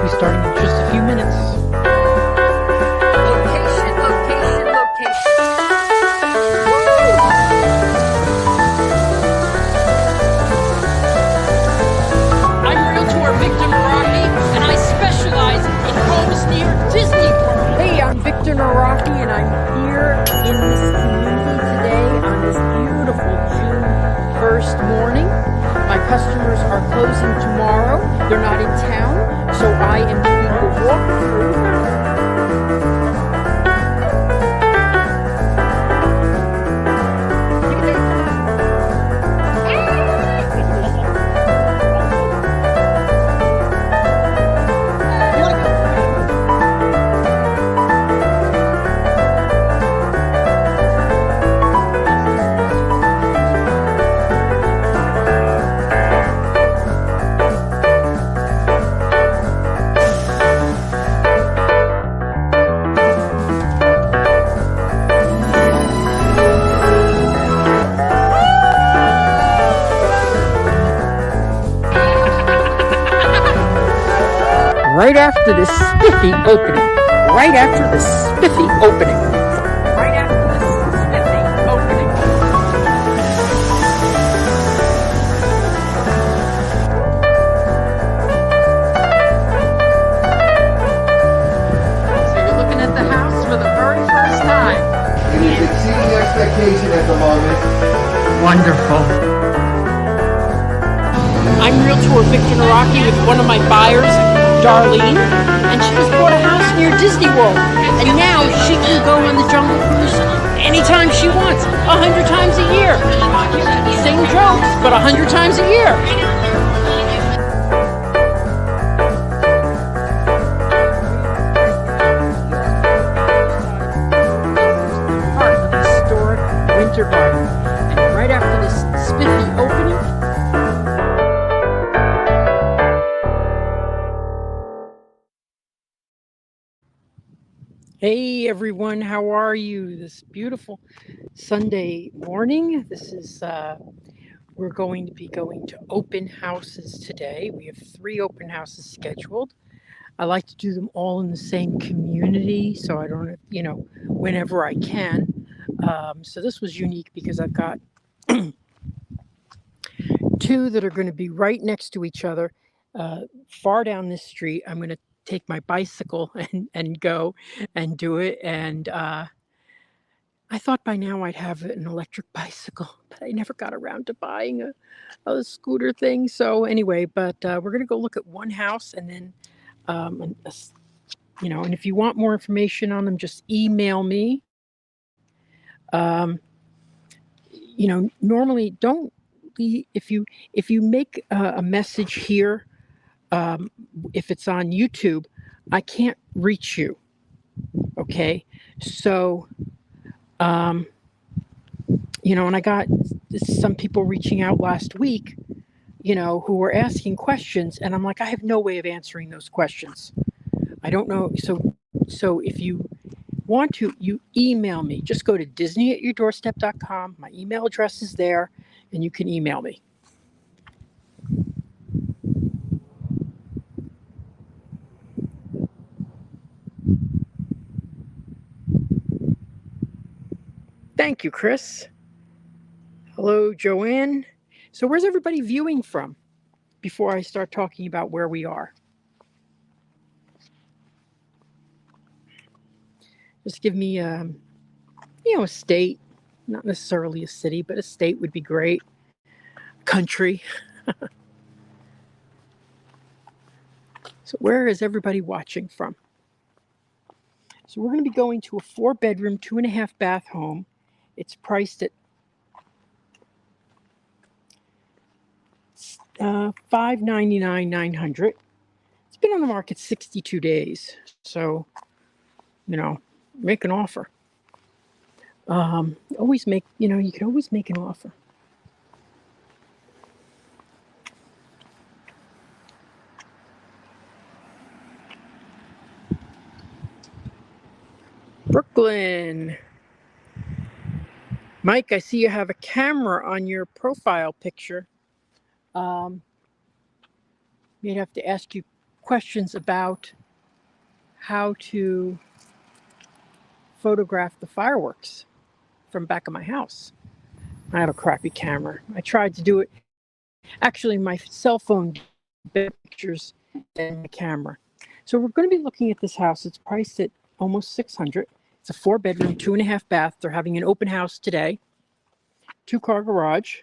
be starting in just a few minutes. Location, location, location. I'm Realtor Victor Naraki, and I specialize in homes near Disney World. Hey, I'm Victor Naraki, and I'm here in this community today on this beautiful June 1st morning. My customers are closing tomorrow. They're not in town, so I am doing a walkthrough. Right after this spiffy opening. Right after this spiffy opening. Right after this spiffy opening. So you're looking at the house for the very first time. It is exceeding expectation at the moment. Wonderful. I'm Realtor Victor Naraki with one of my buyers, Darlene, and she just bought a house near Disney World, and now she can go on the Jungle Cruise anytime she wants, 100 times a year. Same jokes, but 100 times a year. Part of the historic Winter Garden, and right after this spiffy opening, hey everyone, how are you this beautiful Sunday morning? This is we're going to be going to open houses today. We have 3 open houses scheduled. I like to do them all in the same community, so I don't, whenever I can. So this was unique because I've got 2 that are going to be right next to each other, far down this street. I'm going to take my bicycle and go and do it. And I thought by now I'd have an electric bicycle, but I never got around to buying a scooter thing. So anyway, but we're going to go look at one house, and then, and if you want more information on them, just email me. Normally don't if you make a message here, if it's on YouTube, I can't reach you. Okay. So, and I got some people reaching out last week, who were asking questions, and I'm like, I have no way of answering those questions. I don't know. So if you want to, you email me. Just go to disneyatyourdoorstep.com. My email address is there, and you can email me. Thank you, Chris. Hello, Joanne. So where's everybody viewing from before I start talking about where we are? Just give me, a state, not necessarily a city, but a state would be great. Country. So where is everybody watching from? So we're going to be going to a 4-bedroom, 2.5-bath home. It's priced at $599,900. It's been on the market 62 days. So, make an offer. Always make, you can always make an offer. Brooklyn. Mike, I see you have a camera on your profile picture. You'd have to ask you questions about how to photograph the fireworks from back of my house. I have a crappy camera. I tried to do it. Actually, my cell phone did better pictures than the camera. So we're going to be looking at this house. It's priced at almost $600. It's a 4-bedroom, 2.5 bath. They're having an open house today. 2-car garage.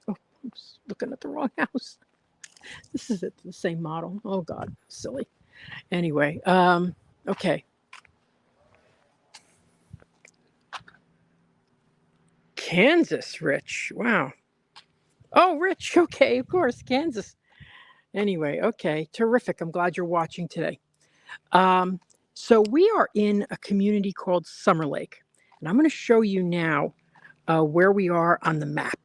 Oh, I'm looking at the wrong house. This is it, the same model. Oh God, silly. Anyway, okay. Kansas, Rich. Wow. Oh, Rich. Okay, of course, Kansas. Anyway, okay, terrific. I'm glad you're watching today. So we are in a community called Summerlake, and I'm going to show you now where we are on the map.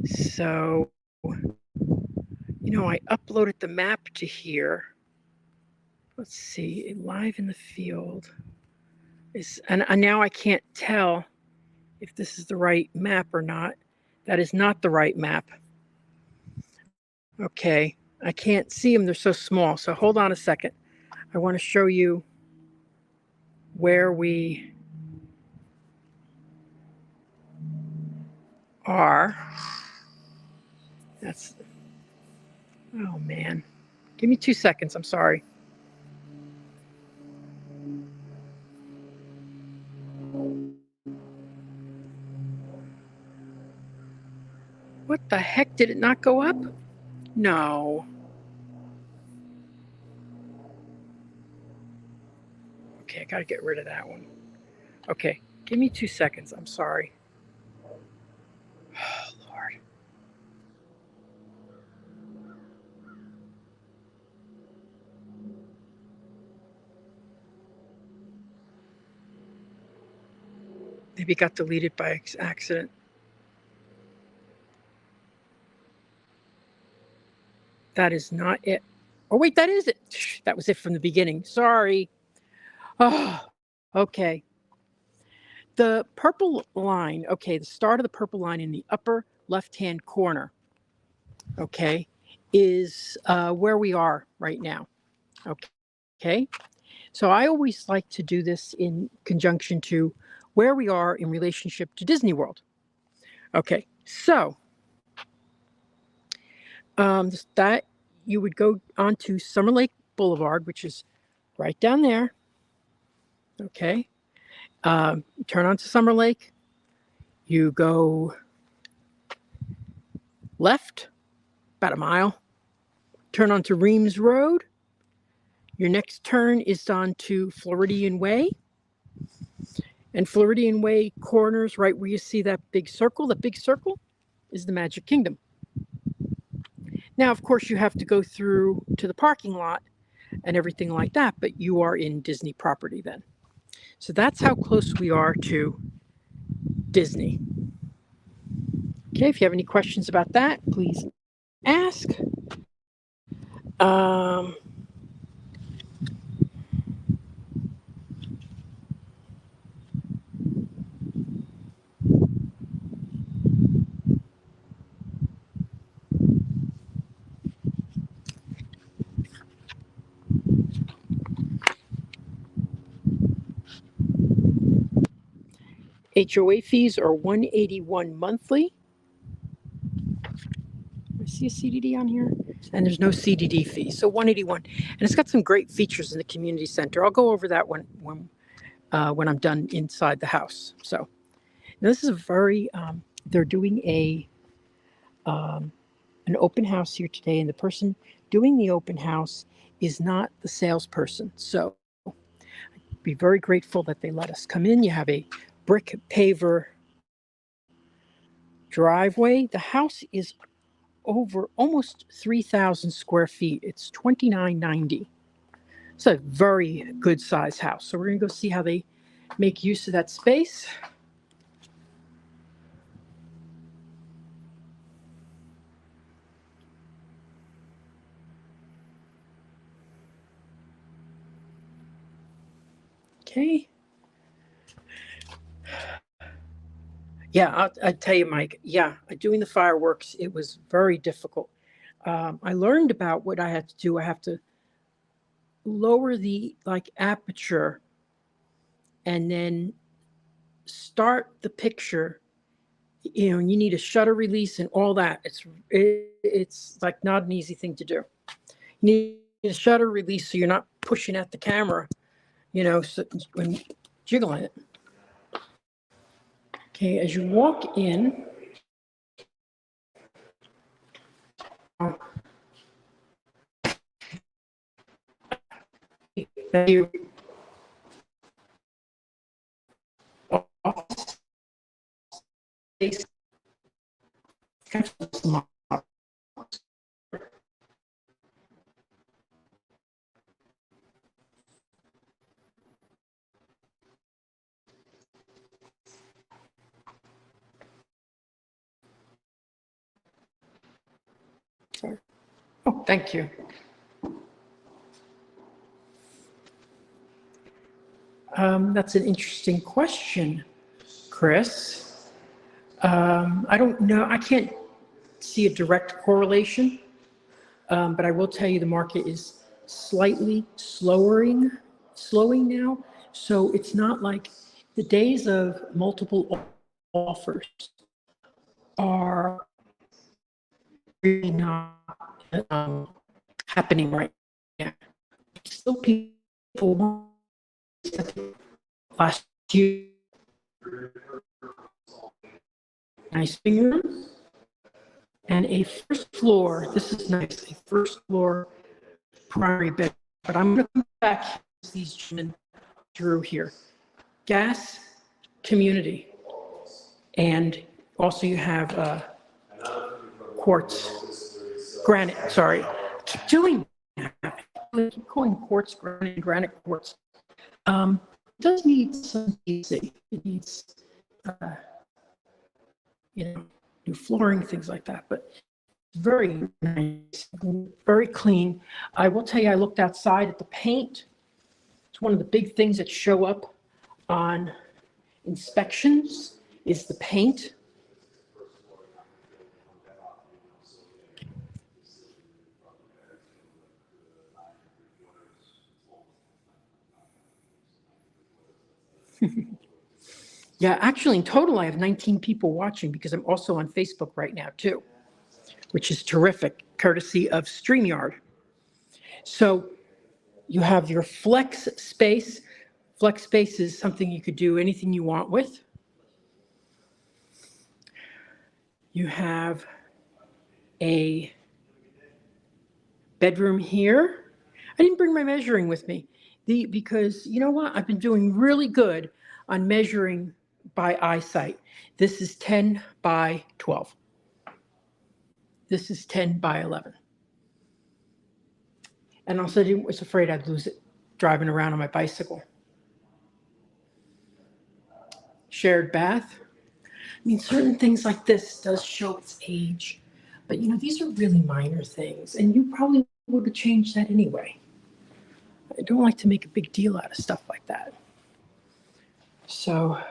So, I uploaded the map to here. Let's see, live in the field. And now I can't tell if this is the right map or not. That is not the right map. Okay, I can't see them. They're so small. So hold on a second. I want to show you where we are. Oh man. Give me 2 seconds. I'm sorry. What the heck? Did it not go up? No. Okay, I got to get rid of that one. Okay, give me 2 seconds. I'm sorry. Oh, Lord. Maybe it got deleted by accident. That is not it. Oh, wait, that is it. That was it from the beginning. Sorry. Oh, okay. The purple line, okay, the start of the purple line in the upper left-hand corner, okay, is where we are right now. Okay. So I always like to do this in conjunction to where we are in relationship to Disney World. Okay, so that you would go onto Summerlake Boulevard, which is right down there. Okay, turn onto Summerlake. You go left about a mile. Turn onto Reams Road. Your next turn is onto Floridian Way. And Floridian Way corners right where you see that big circle. The big circle is the Magic Kingdom. Now, of course, you have to go through to the parking lot and everything like that, but you are in Disney property then. So that's how close we are to Disney. Okay, if you have any questions about that, please ask. HOA fees are $181 monthly. I see a CDD on here, and there's no CDD fee, so $181. And it's got some great features in the community center. I'll go over that when I'm done inside the house. So now this is a very they're doing an open house here today, and the person doing the open house is not the salesperson. So I'd be very grateful that they let us come in. You have a brick paver driveway. The house is over almost 3,000 square feet. It's 2,990. It's a very good size house. So we're going to go see how they make use of that space. Okay. Yeah, I'll tell you, Mike. Yeah, doing the fireworks, it was very difficult. I learned about what I had to do. I have to lower the aperture and then start the picture. You know, and you need a shutter release and all that. It's like not an easy thing to do. You need a shutter release so you're not pushing at the camera, you know, so when jiggling it. Okay, as you walk in, you oh, thank you. That's an interesting question, Chris. I don't know. I can't see a direct correlation, but I will tell you the market is slightly slowing now. So it's not like the days of multiple offers are really not happening right now. Still people want last year. Nice living room and a first floor. This is nice. A first floor primary bed. But I'm going to come back to these gentlemen through here. Gas community, and also you have quartz, granite. Sorry, I keep doing that. I keep calling quartz granite quartz. It does need some easy. It needs, you know, new flooring, things like that. But very nice, very clean. I will tell you, I looked outside at the paint. It's one of the big things that show up on inspections is the paint. Yeah, actually, in total, I have 19 people watching because I'm also on Facebook right now, too, which is terrific, courtesy of StreamYard. So you have your flex space. Flex space is something you could do anything you want with. You have a bedroom here. I didn't bring my measuring with me because you know what? I've been doing really good on measuring by eyesight. This is 10 by 12. This is 10 by 11. And also I was afraid I'd lose it driving around on my bicycle. Shared bath. I mean, certain things like this does show its age, but you know, these are really minor things and you probably would have changed that anyway. I don't like to make a big deal out of stuff like that. So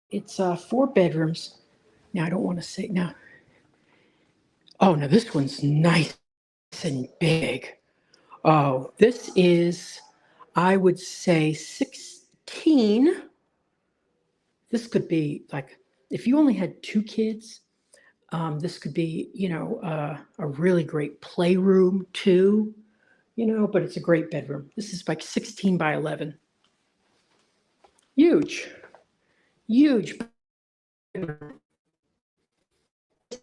it's 4 bedrooms. Now I don't want to say now. Oh, now this one's nice and big. Oh, this is, I would say 16. This could be like, if you only had 2 kids, this could be, you know, a really great playroom too, you know, but it's a great bedroom. This is like 16 by 11. Huge, huge.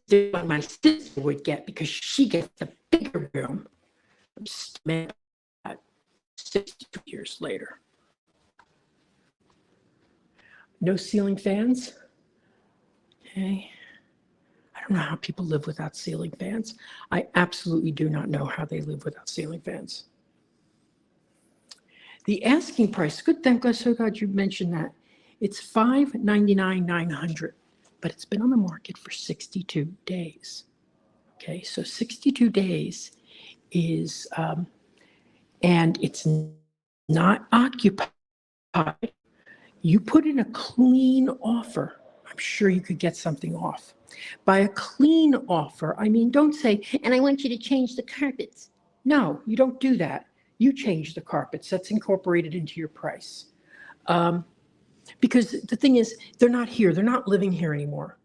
What my sister would get because she gets a bigger room. I'm just mad at 62 years later. No ceiling fans. Okay. I don't know how people live without ceiling fans. I absolutely do not know how they live without ceiling fans. The asking price, good, thank God, so glad you mentioned that. It's $599,900, but it's been on the market for 62 days. Okay, so 62 days is, and it's not occupied. You put in a clean offer, I'm sure you could get something off. By a clean offer, I mean, don't say, and I want you to change the carpets. No, you don't do that. You change the carpets. That's incorporated into your price. Because the thing is, they're not here. They're not living here anymore.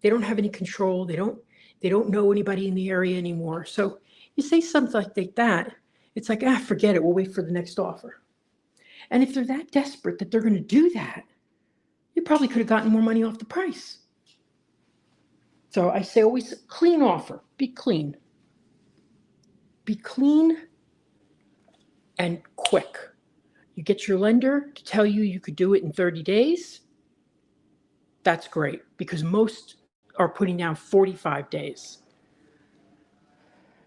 They don't have any control. They don't know anybody in the area anymore. So you say something like that, it's like, forget it. We'll wait for the next offer. And if they're that desperate that they're going to do that, you probably could have gotten more money off the price. So I say always clean offer. Be clean. Be clean and quick. You get your lender to tell you you could do it in 30 days. That's great because most are putting down 45 days.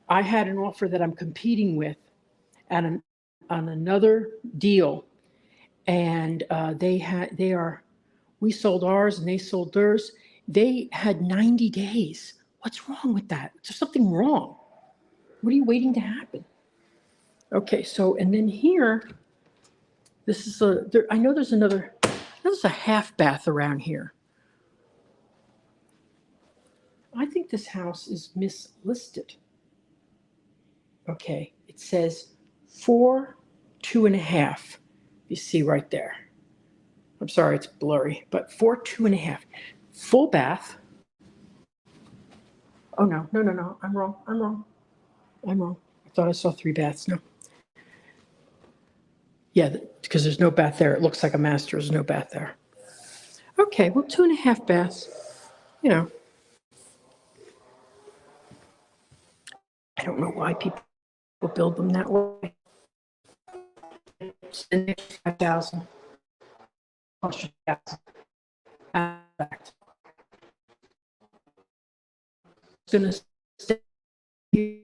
I had an offer that I'm competing with on another deal, and we sold ours and they sold theirs. They had 90 days. What's wrong with that? There's something wrong. What are you waiting to happen? Okay, so, and then here, this is I know there's a half bath around here. I think this house is mislisted. Okay, it says 4, 2.5. You see right there. I'm sorry, it's blurry, but 4, 2.5. Full bath. Oh, no. I'm wrong. I thought I saw 3 baths. No. Yeah, because there's no bath there. It looks like a master. There's no bath there. Okay, well, 2.5 baths. You know, I don't know why people build them that way. It's an extra 5,000. Gonna stay here.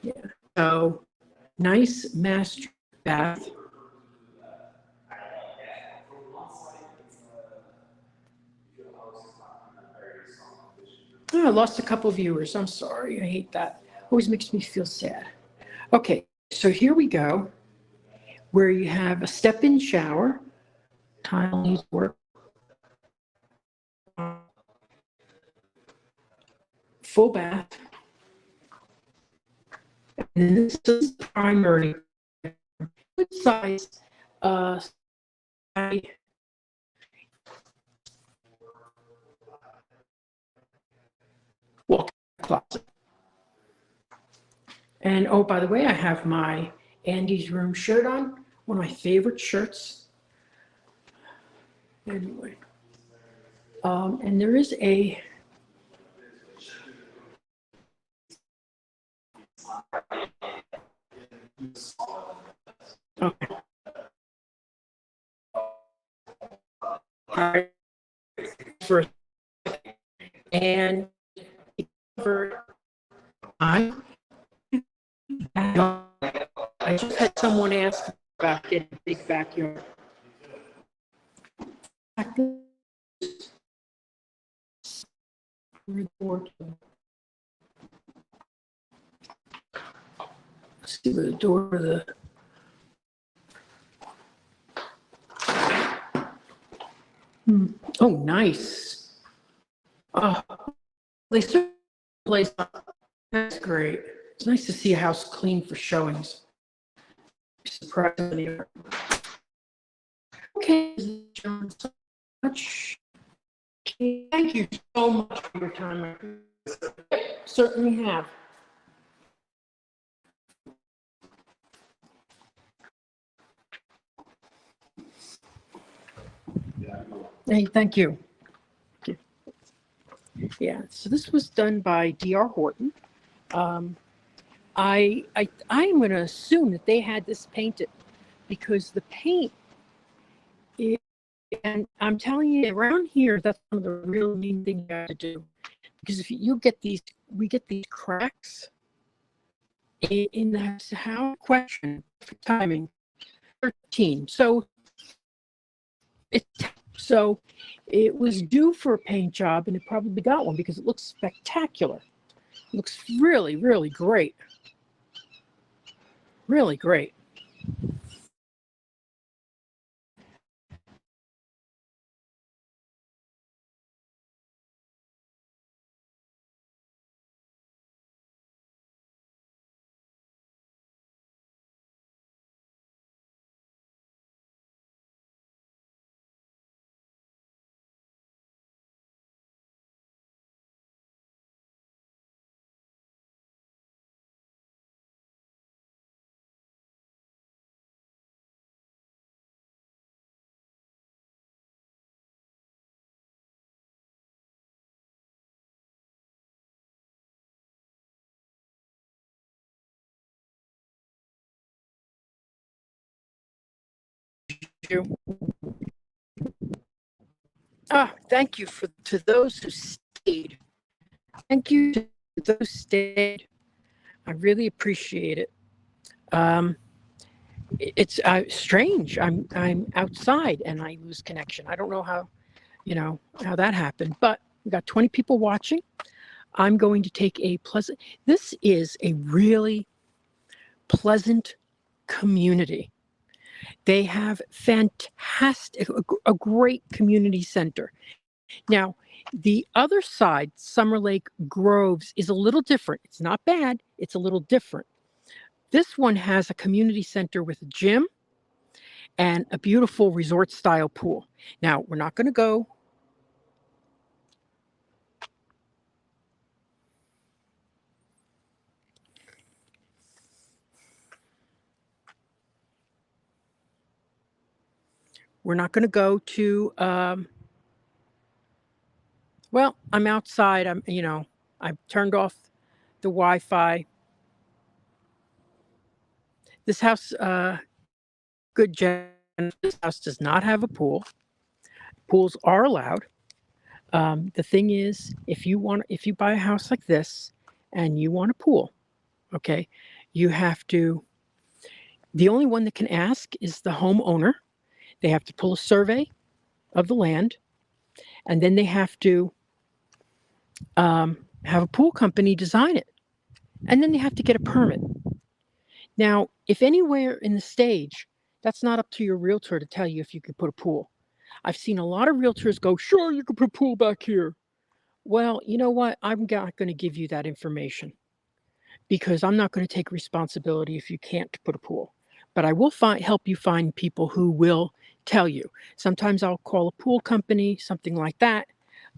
Yeah. So nice master bath. Oh, I lost a couple of viewers. I'm sorry. I hate that. Always makes me feel sad. Okay, so here we go, where you have a step-in shower. Tile needs work. Full bath. And this is the primary. Good size. Walk closet. And oh, by the way, I have my Andy's Room shirt on, one of my favorite shirts. Anyway, and there is a okay. All right. And for I just had someone ask about getting a big backyard. Let's see where the door of the oh, nice. Oh, they serve the place up. That's great. It's nice to see a house clean for showings. Surprisingly. Okay, so much. Thank you so much for your time. I certainly have. Hey, thank you. Yeah, so this was done by D.R. Horton. I'm going to assume that they had this painted because the paint, and I'm telling you, around here, that's one of the real main things you have to do. Because if you get these we get these cracks in the how question for timing 13. So it was due for a paint job, and it probably got one because it looks spectacular. It looks really, really great. Really great. Thank you to those who stayed. Thank you to those who stayed. I really appreciate it. It's strange. I'm outside and I lose connection. I don't know how that happened, but we got 20 people watching. I'm going to take this is a really pleasant community. They have fantastic, a great community center. Now, the other side, Summer Lake Groves, is a little different. It's not bad. It's a little different. This one has a community center with a gym and a beautiful resort style pool. Now, we're not going to go. We're not going to go to, well, I'm outside. I've turned off the Wi-Fi. This house, good Jen, this house does not have a pool. Pools are allowed. The thing is, if you buy a house like this and you want a pool, okay, you have to, the only one that can ask is the homeowner. They have to pull a survey of the land, and then they have to have a pool company design it. And then they have to get a permit. Now, if anywhere in the stage, that's not up to your realtor to tell you if you could put a pool. I've seen a lot of realtors go, sure, you could put a pool back here. Well, you know what? I'm not going to give you that information because I'm not going to take responsibility if you can't put a pool. But I will help you find people who will tell you. Sometimes I'll call a pool company, something like that.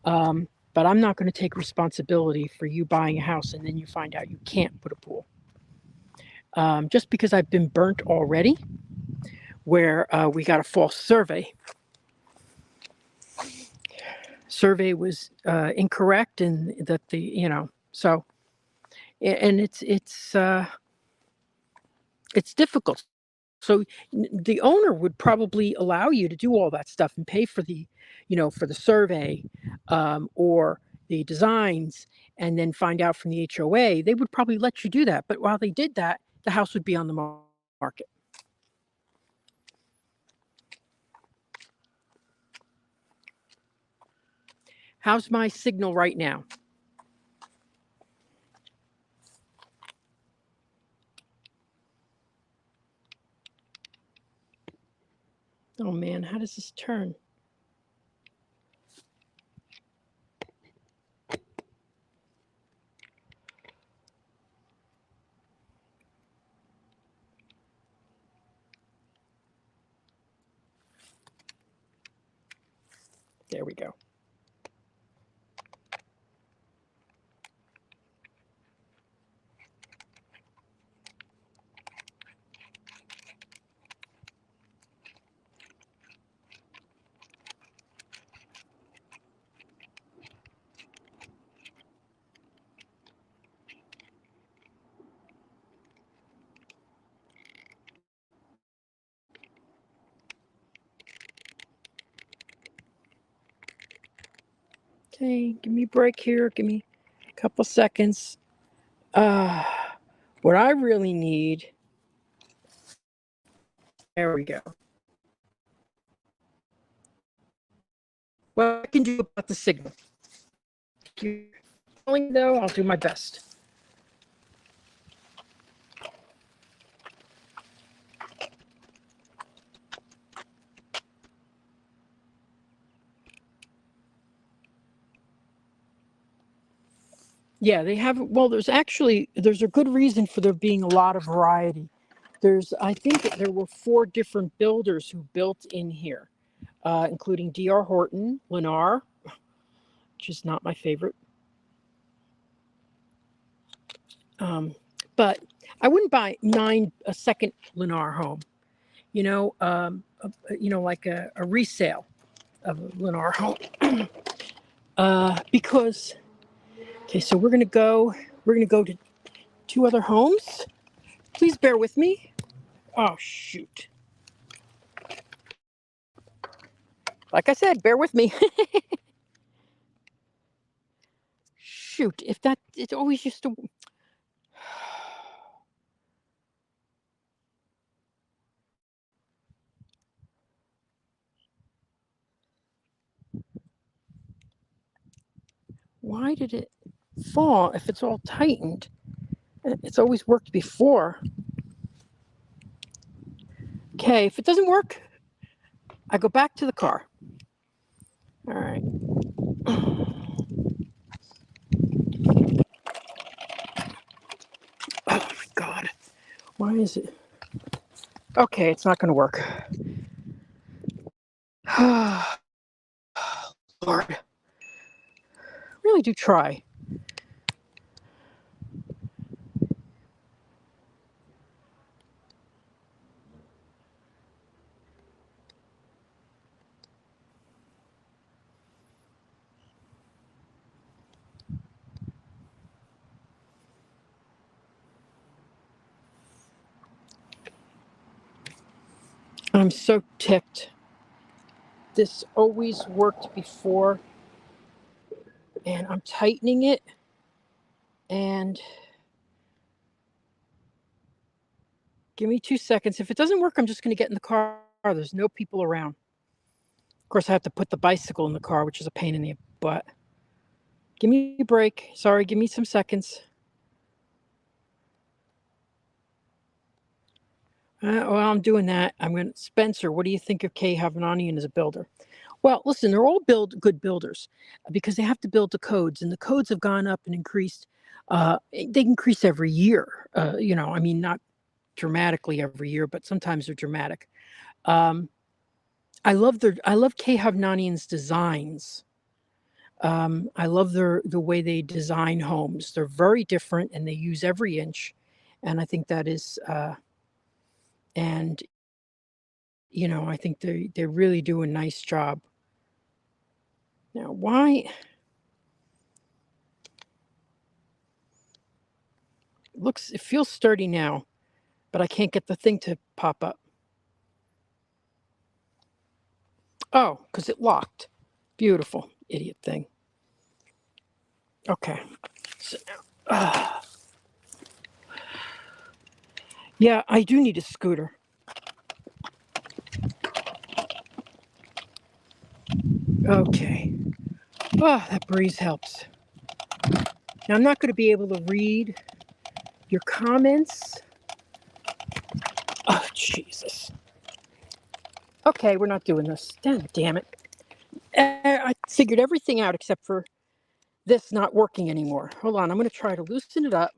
But I'm not going to take responsibility for you buying a house and then you find out you can't put a pool. Just because I've been burnt already, where we got a false survey. Survey was incorrect, and that so, and it's difficult. So the owner would probably allow you to do all that stuff and pay for the survey or the designs, and then find out from the HOA. They would probably let you do that. But while they did that, the house would be on the market. How's my signal right now? Oh man, how does this turn? There we go. Okay, give me a break here. Give me a Couple seconds. What I really need. There we go. What I can do about the signal. If you're calling though, I'll do my best. Yeah, they have, well, there's a good reason for there being a lot of variety. I think there were 4 different builders who built in here, including D.R. Horton, Lennar, which is not my favorite. But I wouldn't buy a second Lennar home, like a resale of a Lennar home. Because, okay, so we're gonna go to 2 other homes. Please bear with me. Oh, shoot. Like I said, bear with me. Shoot, it always used to. Why did it fall if it's all tightened? It's always worked before. Okay, if it doesn't work, I go back to the car. All right. Oh my God. Why is it? Okay, it's not going to work. Lord. Really do try. I'm so ticked. This always worked before, and I'm tightening it, and give me 2 seconds. If it doesn't work, I'm just going to get in the car. There's no people around. Of course, I have to put the bicycle in the car, which is a pain in the butt. Give me a break. Sorry, give me some seconds. Well, I'm doing that. Spencer, what do you think of Kay Havananian as a builder? Well, listen, they're all good builders because they have to build the codes, and the codes have gone up and increased. They increase every year. Not dramatically every year, but sometimes they're dramatic. I love Kay Havananian's designs. I love the way they design homes. They're very different, and they use every inch, and I think that is. And I think they really do a nice job. Now, why? It feels sturdy now, but I can't get the thing to pop up. Oh, because it locked. Beautiful, idiot thing. Okay. So, yeah, I do need a scooter. Okay. Oh, that breeze helps. Now, I'm not going to be able to read your comments. Oh, Jesus. Okay, we're not doing this. Damn it. I figured everything out except for this not working anymore. Hold on, I'm going to try to loosen it up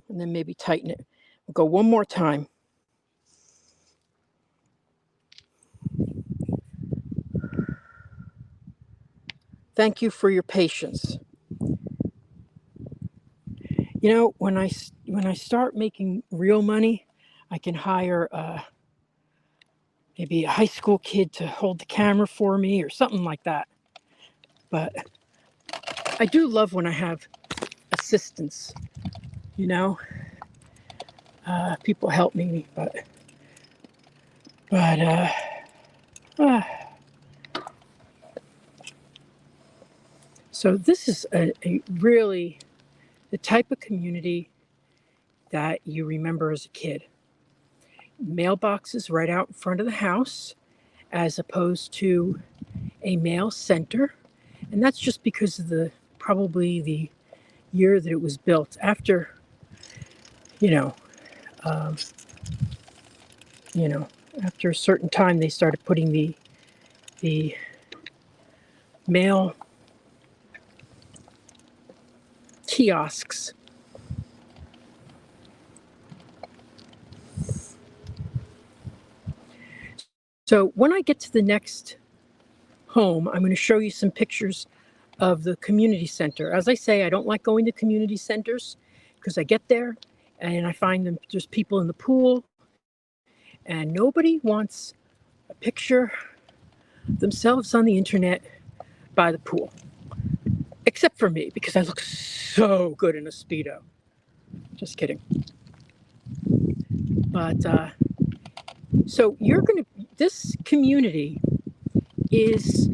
and then maybe tighten it. We'll go one more time. Thank you for your patience. When I start making real money, I can hire maybe a high school kid to hold the camera for me or something like that. But I do love when I have assistants. People help me, but so So this is a really the type of community that you remember as a kid. Mailboxes right out in front of the house, as opposed to a mail center. And that's just because of probably the year that it was built. After, you know, um, after a certain time, they started putting the mail kiosks. So when I get to the next home, I'm going to show you some pictures of the community center. As I say, I don't like going to community centers because I get there and I find them just people in the pool, and nobody wants a picture of themselves on the internet by the pool, except for me, because I look so good in a Speedo. Just kidding. But so this community is,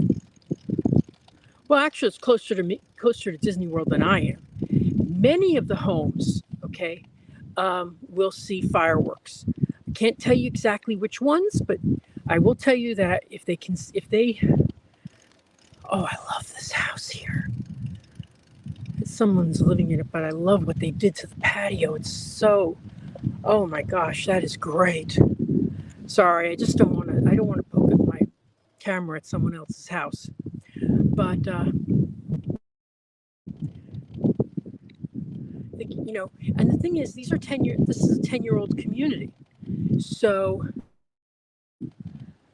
well, actually it's closer to Disney World than I am. Many of the homes, okay, will see fireworks. I can't tell you exactly which ones, but I will tell you that oh, I love this house here. Someone's living in it, but I love what they did to the patio. It's so, oh my gosh, that is great. Sorry, I don't want to poke my camera at someone else's house. But, and the thing is, this is a 10-year-old community. So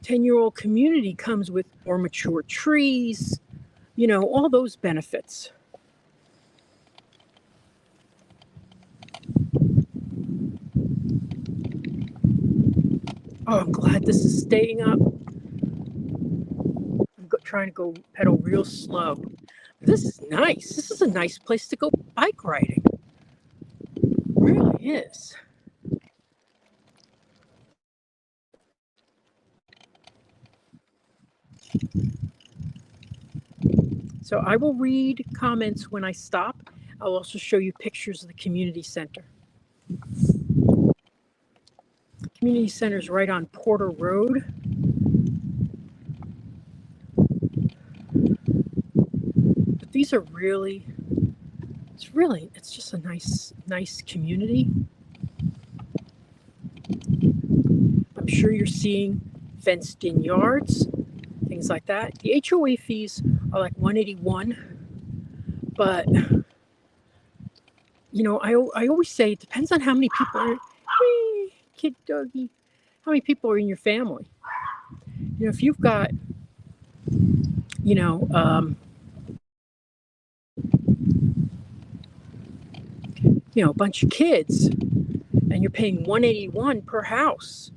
10-year-old community comes with more mature trees, all those benefits. Oh, I'm glad this is staying up. I'm trying to go pedal real slow. This is nice. This is a nice place to go bike riding. It really is. So I will read comments when I stop. I'll also show you pictures of the community center. Community center is right on Porter Road. But these are it's just a nice community. I'm sure you're seeing fenced in yards, things like that. The HOA fees are like $181, but I always say it depends on how many people are. Hey, kid doggy, how many people are in your family? If you've got, a bunch of kids, and you're paying $181 per house,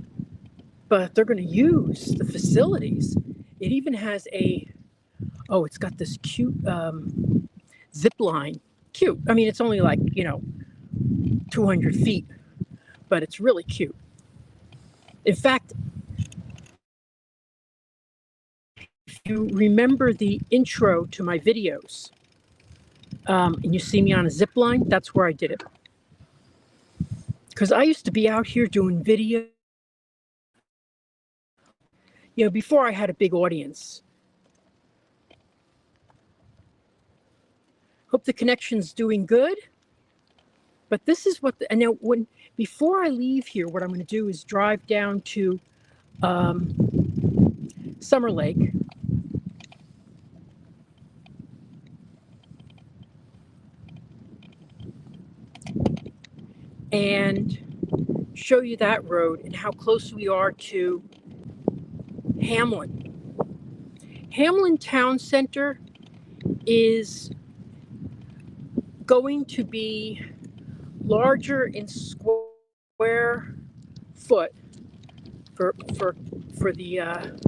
but they're going to use the facilities. It even has it's got this cute zip line. Cute. I mean, it's only like 200 feet, but it's really cute. In fact, if you remember the intro to my videos, and you see me on a zip line, that's where I did it. Because I used to be out here doing video, before I had a big audience. Hope the connection's doing good. But this is before I leave here, what I'm going to do is drive down to Summerlake. And show you that road and how close we are to Hamlin. Hamlin Town Center is going to be larger in square foot for the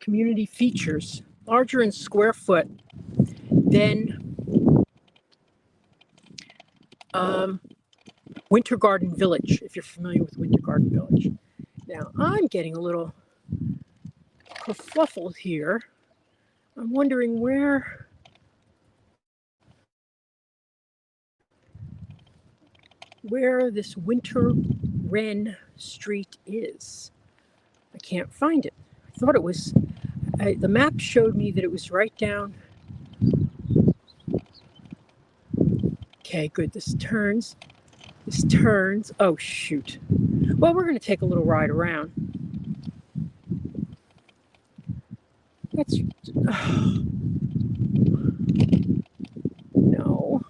community features, larger in square foot than Winter Garden Village, if you're familiar with Winter Garden Village. Now, I'm getting a little kerfluffled here I'm wondering where this Winter Wren Street is. I can't find it. I thought it was, the map showed me that it was right down. Okay, good. This turns. Oh, shoot. Well, we're going to take a little ride around. That's, no.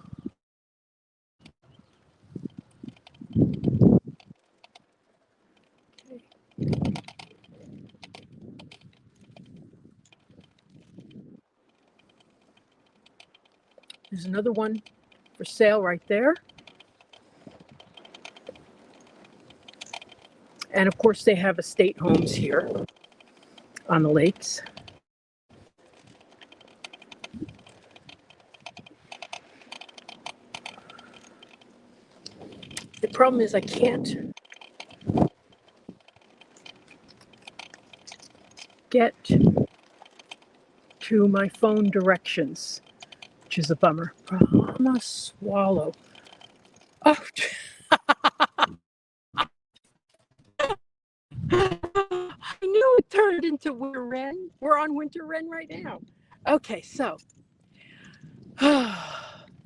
There's another one for sale right there. And of course, they have estate homes here on the lakes. The problem is I can't get to my phone directions, which is a bummer. I'm a swallow. Oh, I knew it turned into Winter Wren. We're on Winter Wren right now. Okay, so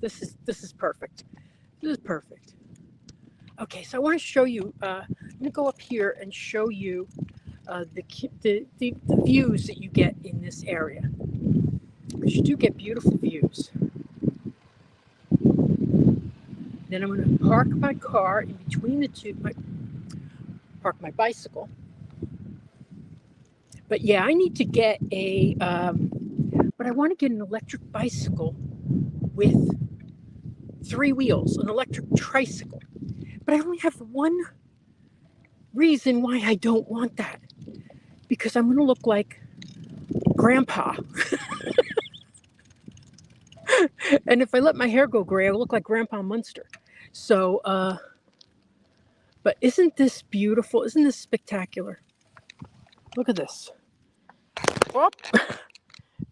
this is perfect. This is perfect. Okay, so I want to show you. I'm going to go up here and show you the views that you get in this area, because you do get beautiful views. Then I'm going to park my car in between the two. Park my bicycle. But yeah, I need to get but I want to get an electric bicycle with 3 wheels, an electric tricycle. But I only have one reason why I don't want that. Because I'm going to look like Grandpa. And if I let my hair go gray, I look like Grandpa Munster. So, but isn't this beautiful? Isn't this spectacular? Look at this. Oh,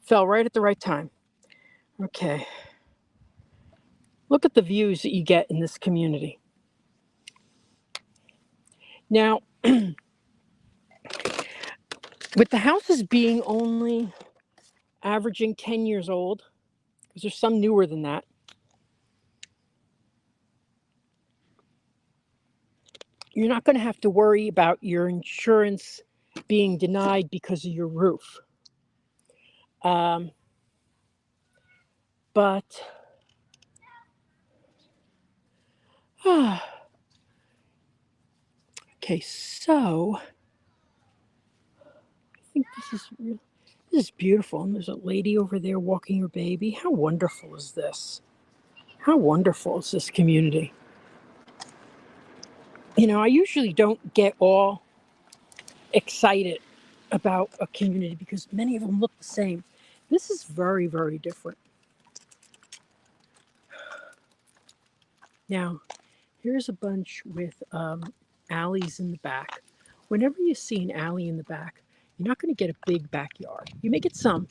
fell right at the right time. Okay. Look at the views that you get in this community. Now, with the houses being only averaging 10 years old, because there's some newer than that, you're not going to have to worry about your insurance being denied because of your roof. But okay, so I think this is beautiful. And there's a lady over there walking her baby. How wonderful is this? How wonderful is this community? You know, I usually don't get all excited about a community because many of them look the same. This is very, very different. Now, here's a bunch with alleys in the back. Whenever you see an alley in the back, you're not going to get a big backyard. You may get some,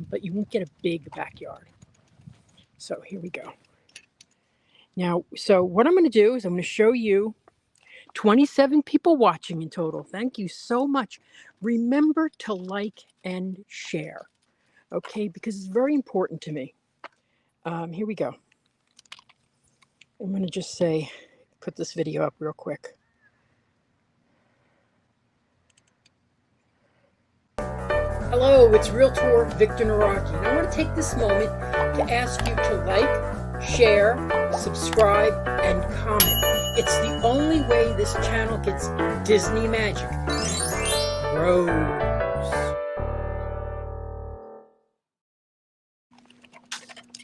but you won't get a big backyard. So here we go. Now, so what I'm going to do is I'm going to show you 27 people watching in total. Thank you so much. Remember to like and share, okay? Because it's very important to me. Here we go. I'm going to just say, put this video up real quick. Hello, it's Realtor Victor Naraki. And I want to take this moment to ask you to like, share, subscribe, and comment. It's the only way this channel gets Disney magic and grows.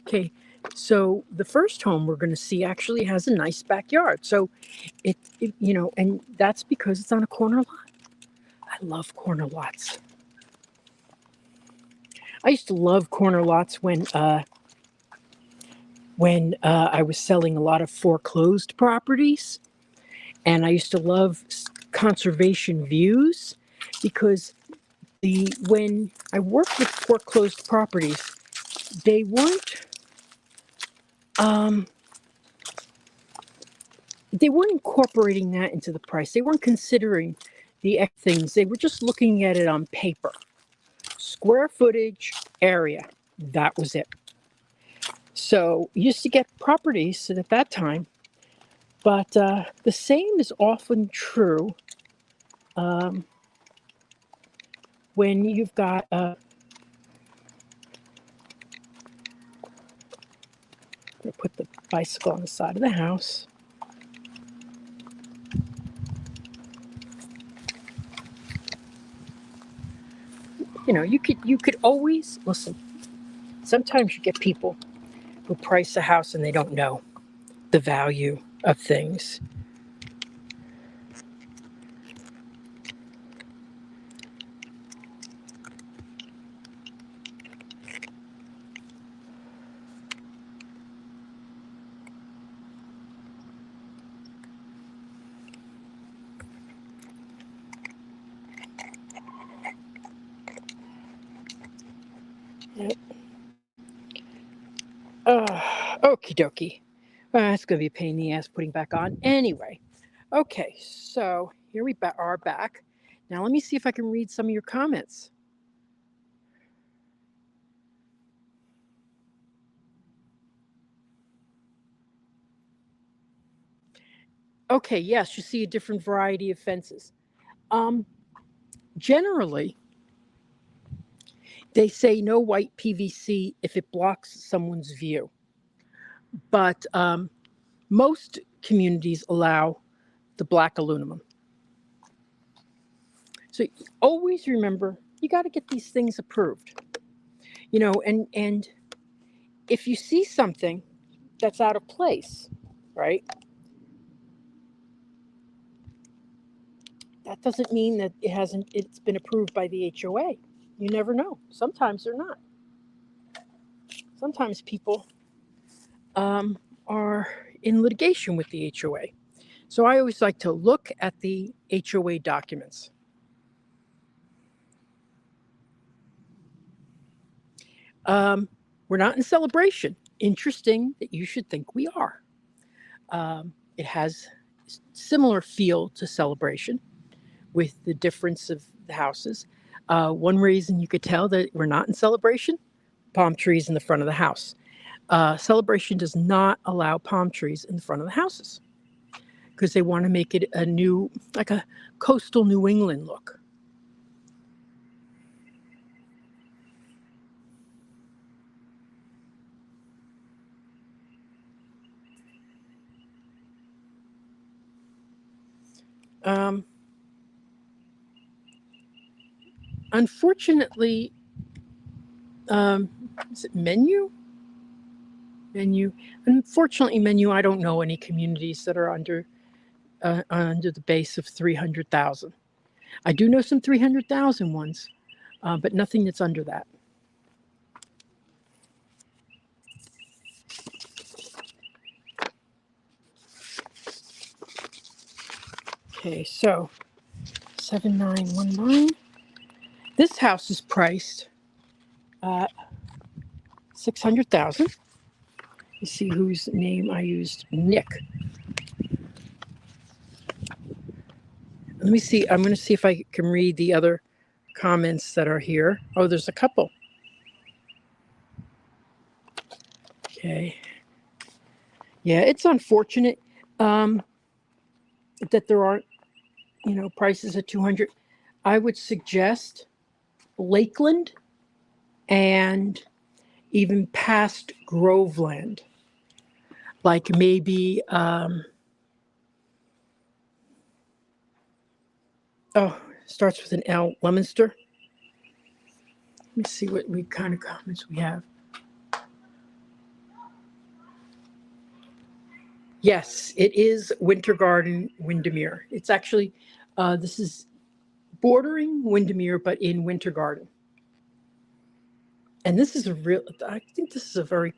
Okay, so the first home we're going to see actually has a nice backyard. So it, you know, and that's because it's on a corner lot. I love corner lots. I used to love corner lots when I was selling a lot of foreclosed properties, and I used to love conservation views because when I worked with foreclosed properties, they weren't incorporating that into the price. They weren't considering the things. They were just looking at it on paper. Square footage, area. That was it. So you used to get properties at that time, but the same is often true when you've got put the bicycle on the side of the house. You know, you could always listen. Sometimes you get people who price a house and they don't know the value of things. Yep. Okie dokie. That's going to be a pain in the ass putting back on. Anyway, okay, so here we are back. Now let me see if I can read some of your comments. Okay, yes, you see a different variety of fences. Generally, they say no white PVC if it blocks someone's view. But most communities allow the black aluminum. So always remember, you got to get these things approved. You know, and if you see something that's out of place, right? That doesn't mean that it's been approved by the HOA. You never know. Sometimes they're not. Sometimes people are in litigation with the HOA. So I always like to look at the HOA documents. We're not in celebration. Interesting that you should think we are. It has similar feel to celebration with the difference of the houses. One reason you could tell that we're not in celebration, palm trees in the front of the house. Celebration does not allow palm trees in the front of the houses because they want to make it like a coastal New England look. Unfortunately, is it menu? Unfortunately, menu. I don't know any communities that are under the base of 300,000. I do know some 300,000 ones, but nothing that's under that. Okay, so 7919. This house is priced at 600,000. You see whose name I used, Nick. Let me see. I'm going to see if I can read the other comments that are here. Oh, there's a couple. Okay. Yeah, it's unfortunate that there aren't, prices at 200. I would suggest Lakeland and even past Groveland. Like maybe, starts with an L, Leominster. Let me see what kind of comments we have. Yes, it is Winter Garden, Windermere. It's actually, this is bordering Windermere, but in Winter Garden. And this is I think this is a very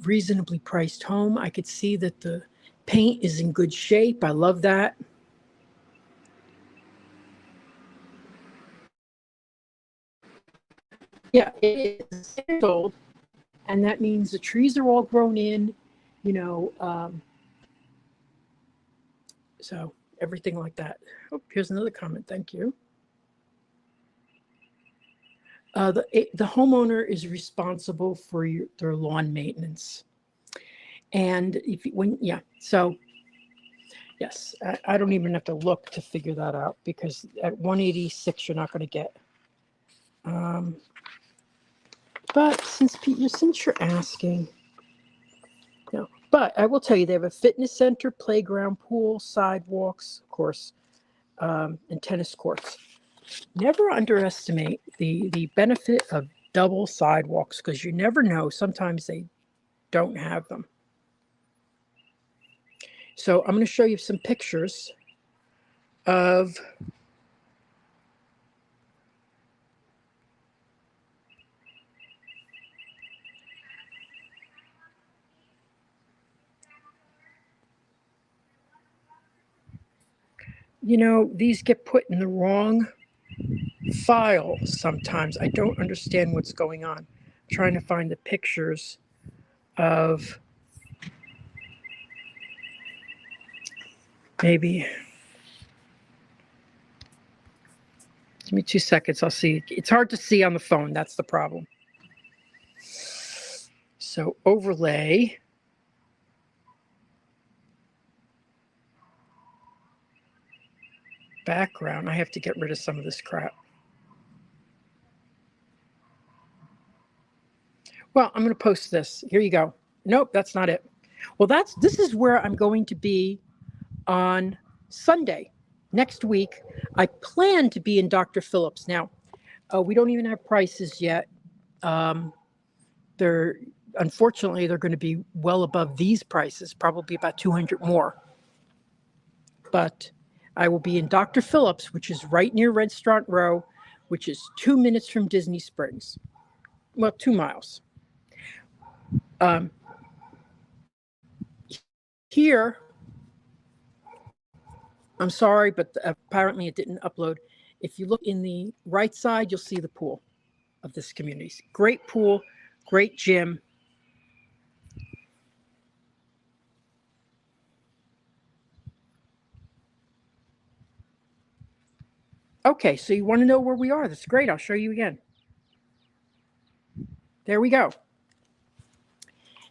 reasonably priced home. I could see that the paint is in good shape. I love that. Yeah, it is 6 years old, and that means the trees are all grown in, you know, so everything like that. Oh, here's another comment. Thank you. The homeowner is responsible for their lawn maintenance. And so yes, I don't even have to look to figure that out, because at 186, you're not going to get. But since you're asking, no, but I will tell you, they have a fitness center, playground, pool, sidewalks, of course, and tennis courts. Never underestimate the benefit of double sidewalks, because you never know. Sometimes they don't have them. So I'm going to show you some pictures of these get put in the wrong file sometimes. I don't understand what's going on. I'm trying to find the pictures of maybe. Give me 2 seconds. I'll see. It's hard to see on the phone. That's the problem. So overlay. Background. I have to get rid of some of this crap. Well, I'm going to post this. Here you go. Nope, that's not it. Well, this is where I'm going to be on Sunday. Next week, I plan to be in Dr. Phillips. Now, we don't even have prices yet. Unfortunately, they're going to be well above these prices, probably about 200 more. But I will be in Dr. Phillips, which is right near Restaurant Row, which is 2 minutes from Disney Springs. Well, 2 miles. Here, I'm sorry, but apparently it didn't upload. If you look in the right side, you'll see the pool of this community. Great pool, great gym. Okay, so you want to know where we are. That's great. I'll show you again. There we go.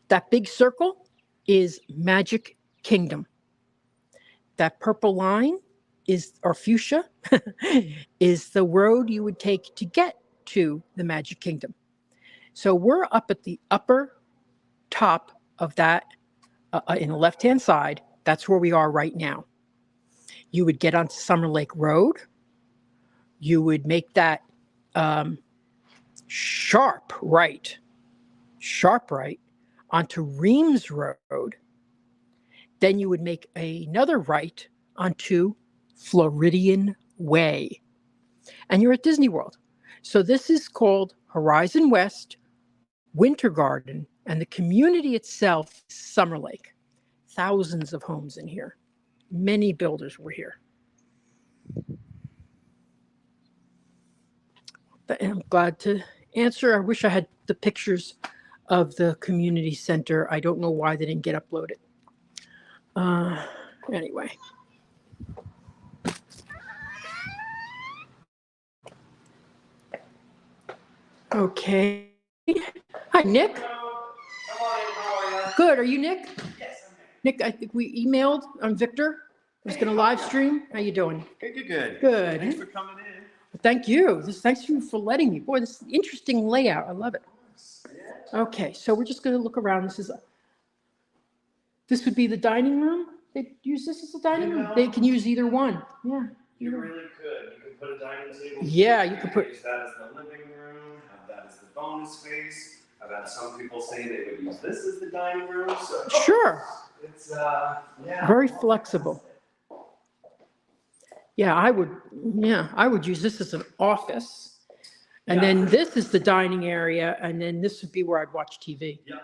That big circle is Magic Kingdom. That purple line or fuchsia, is the road you would take to get to the Magic Kingdom. So we're up at the upper top of that, in the left-hand side. That's where we are right now. You would get onto Summerlake Road. You would make that sharp right onto Reams Road. Then you would make another right onto Floridian Way. And you're at Disney World. So this is called Horizon West, Winter Garden, and the community itself is Summer Lake. Thousands of homes in here. Many builders were here. I'm glad to answer. I wish I had the pictures of the community center. I don't know why they didn't get uploaded. Anyway. Okay. Hi, Nick. Good. Are you Nick? Yes, I'm Nick, I think we emailed. I'm Victor. I was going to live stream. How you doing? Good. Good. Thanks for coming in. Thank you. Thanks for letting me. Boy, this is interesting layout. I love it. Okay, so we're just going to look around. This would be the dining room. They use this as a dining room. They can use either one. Yeah. You really could. You could put a dining table. Yeah, you could put. Use that as the living room. Have that as the bonus space. I've had some people say they would use this as the dining room. So Sure. It's yeah. Very flexible. Yeah, I would use this as an office. And then this is the dining area, and then this would be where I'd watch TV. Yep, 100%.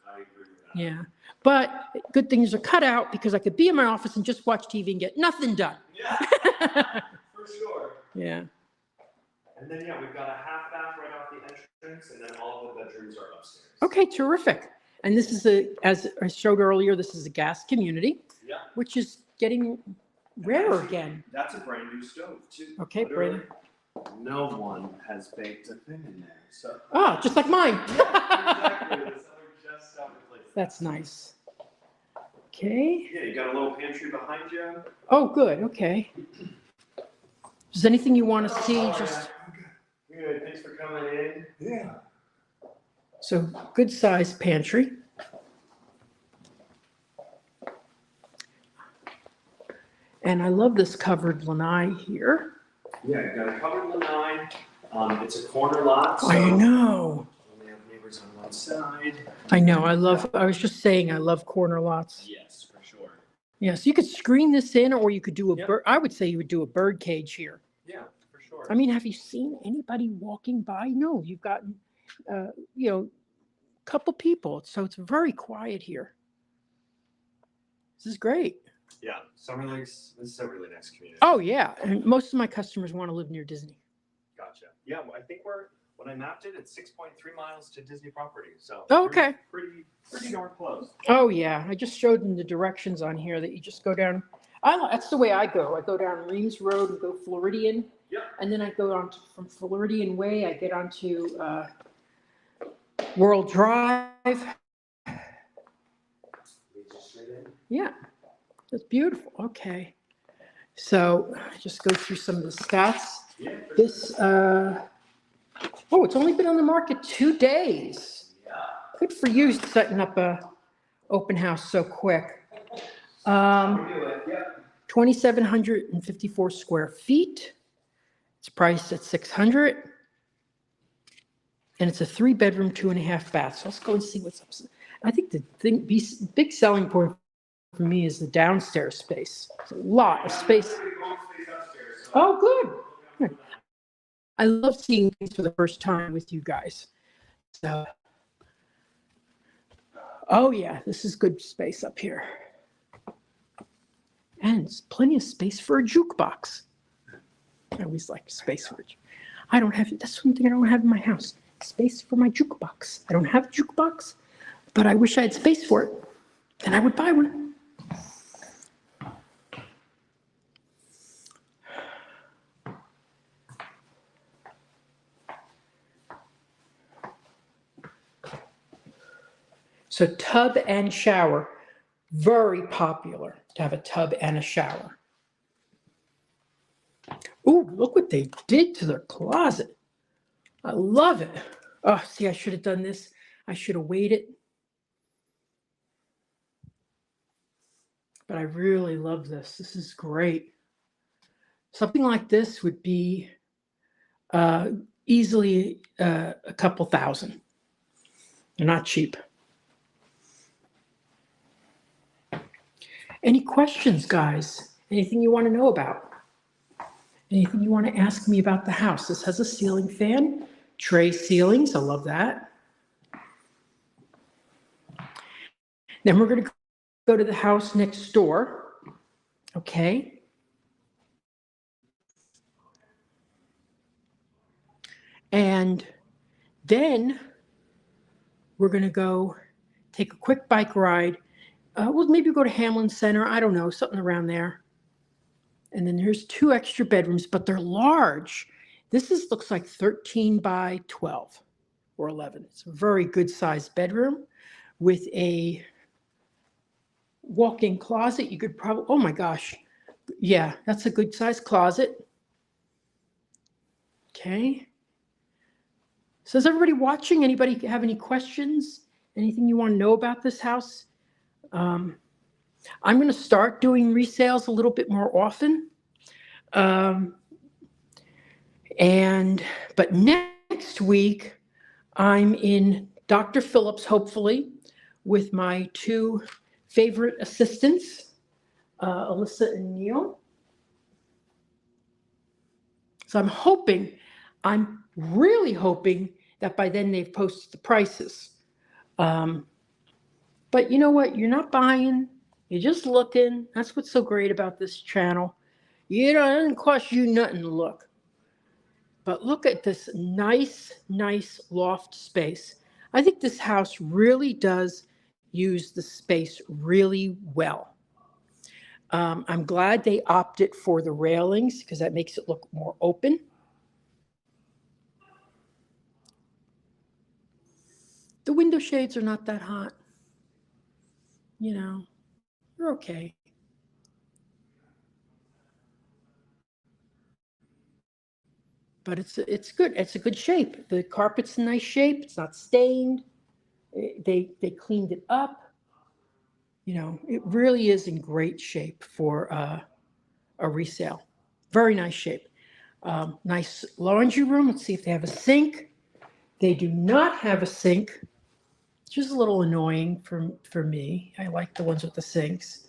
I agree with that. Yeah. But good things are cut out, because I could be in my office and just watch TV and get nothing done. Yeah, for sure. Yeah. And then, yeah, we've got a half bath right off the entrance, and then all of the bedrooms are upstairs. Okay, terrific. And this is as I showed earlier, this is a gas community, Yeah. which is getting rare again. That's a brand new stove, too. Okay, Literally, Brandon. no one has baked a thing in there, so. Ah, just like mine. Exactly. The seller just replaced. That's nice. Okay. Yeah, you got a little pantry behind you. Oh, good. Okay. Is there anything you want to see? Just Good. Thanks for coming in. Yeah. so good sized pantry. And I love this covered lanai here. Yeah, you got a covered lanai. It's a corner lot, so I know. we have neighbors on one side. I know. I was just saying, I love corner lots. Yes, for sure. Yeah, so you could screen this in, or you could do a Yep. bird. I would say you would do a bird cage here. Yeah, for sure. I mean, have you seen anybody walking by? No, you've gotten, a couple people. So it's very quiet here. This is great. Yeah, Summerlake's, this is a really nice community. Oh, yeah. And most of my customers want to live near Disney. Gotcha. Yeah, well, I think when I mapped it, it's 6.3 miles to Disney property. So Oh, okay. pretty darn close. Oh, yeah. I just showed them the directions on here that you just go down. That's the way I go. I go down Reams Road and go Floridian. Yeah. And then I go on from Floridian Way. I get onto World Drive. Leads you straight in. Yeah. That's beautiful. Okay. So just go through some of the stats. Yeah. This, it's only been on the market 2 days. Yeah. Good for you setting up a open house so quick. We do it. Yeah. 2,754 square feet. It's priced at 600. And it's a 3-bedroom, 2.5 bath. So let's go and see what's up. I think the big selling point for me is the downstairs space. It's a lot of space. Oh, good. I love seeing things for the first time with you guys. So, oh yeah, this is good space up here. And it's plenty of space for a jukebox. I always like space for it. That's one thing I don't have in my house. Space for my jukebox. I don't have a jukebox, but I wish I had space for it. Then I would buy one. So tub and shower, very popular to have a tub and a shower. Ooh, look what they did to their closet. I love it. Oh, see, I should have done this. I should have waited. But I really love this. This is great. Something like this would be easily a couple thousand. They're not cheap. Any questions, guys? Anything you want to know about? Anything you want to ask me about the house? This has a ceiling fan, tray ceilings. I love that. Then we're going to go to the house next door. Okay. And then we're going to go take a quick bike ride. We'll maybe go to Hamlin Center. I don't know, something around there. And then there's 2 extra bedrooms, but they're large. This looks like 13 by 12 or 11. It's a very good sized bedroom with a walk-in closet. You could probably, oh my gosh. Yeah, that's a good sized closet. Okay. So is everybody watching? Anybody have any questions? Anything you want to know about this house? I'm going to start doing resales a little bit more often. But next week, I'm in Dr. Phillips, hopefully, with my 2 favorite assistants, Alyssa and Neil. So I'm really hoping that by then they've posted the prices. But you know what? You're not buying. You're just looking. That's what's so great about this channel. It doesn't cost you nothing to look. But look at this nice, nice loft space. I think this house really does use the space really well. I'm glad they opted for the railings because that makes it look more open. The window shades are not that hot. You know, they're okay. But it's good. It's a good shape. The carpet's in nice shape. It's not stained. They cleaned it up. You know, it really is in great shape for a resale. Very nice shape. Nice laundry room. Let's see if they have a sink. They do not have a sink, which is a little annoying for me. I like the ones with the sinks.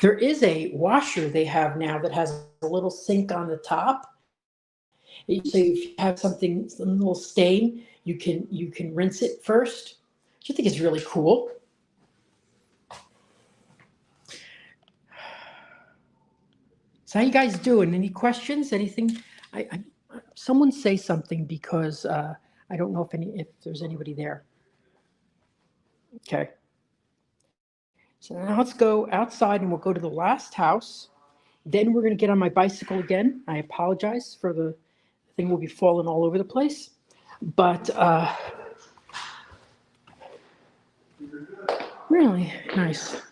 There is a washer they have now that has a little sink on the top. So if you have something, some little stain, you can rinse it first, which I think is really cool. So how you guys doing? Any questions? Anything? Someone say something because I don't know if there's anybody there. Okay. So now let's go outside and we'll go to the last house. Then we're going to get on my bicycle again. I apologize for the thing will be falling all over the place. But really nice.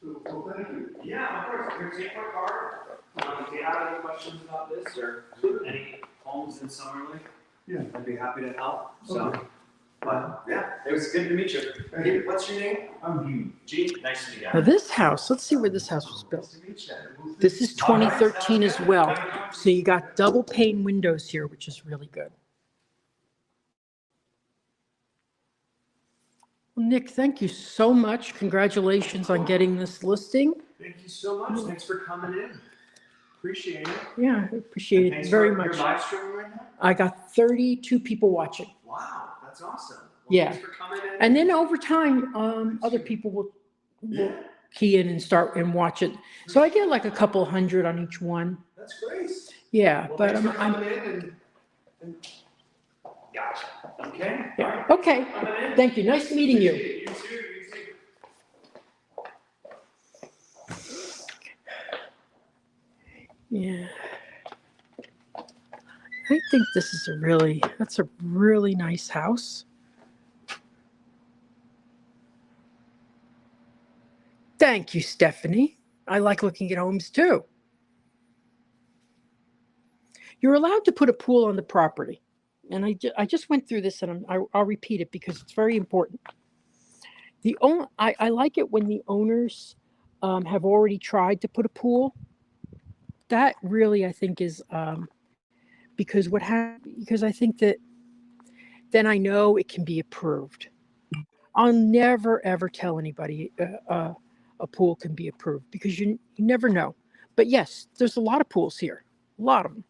Well, thank you. Yeah, of course. Here's the airport card. If you have any questions about this or any homes in Summerlake, Yeah. I'd be happy to help. So, Okay. but yeah, it was good to meet you. Thank you. What's your name? I'm Gene. Gene. Nice to meet you. Now this house, let's see where this house was built. Nice to meet you. This is 2013 as well. So you got double pane windows here, which is really good. Well, Nick, thank you so much. Congratulations on getting this listing. Thank you so much. Thanks for coming in. Appreciate it. Yeah, I appreciate it Thanks very for much. Your live streaming right now? I got 32 people watching. Wow, that's awesome. Well, Yeah. Thanks for coming in. And then over time, other people will key in and start and watch it. So I get like a couple hundred on each one. That's great. Yeah, Well, but thanks for I'm coming in and gotcha. Okay. yeah. Okay. Coming in. Thank you. Nice meeting you. You too. You too. Yeah. I think this is that's a really nice house. Thank you, Stephanie. I like looking at homes too. You're allowed to put a pool on the property. And I just went through this and I'll repeat it because it's very important. I like it when the owners have already tried to put a pool. That really, I think, is because because I think that then I know it can be approved. I'll never, ever tell anybody a pool can be approved because you never know. But yes, there's a lot of pools here, a lot of them.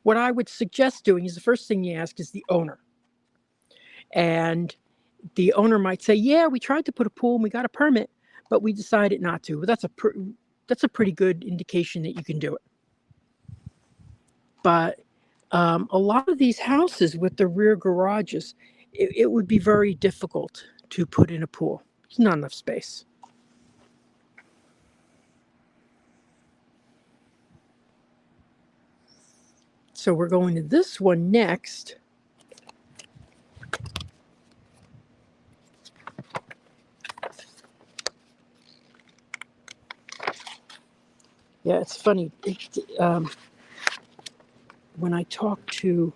What I would suggest doing is the first thing you ask is the owner. And the owner might say, yeah, we tried to put a pool and we got a permit, but we decided not to. But that's a pretty good indication that you can do it. But a lot of these houses with the rear garages, it would be very difficult to put in a pool. There's not enough space. So we're going to this one next. Yeah, it's funny. When I talk to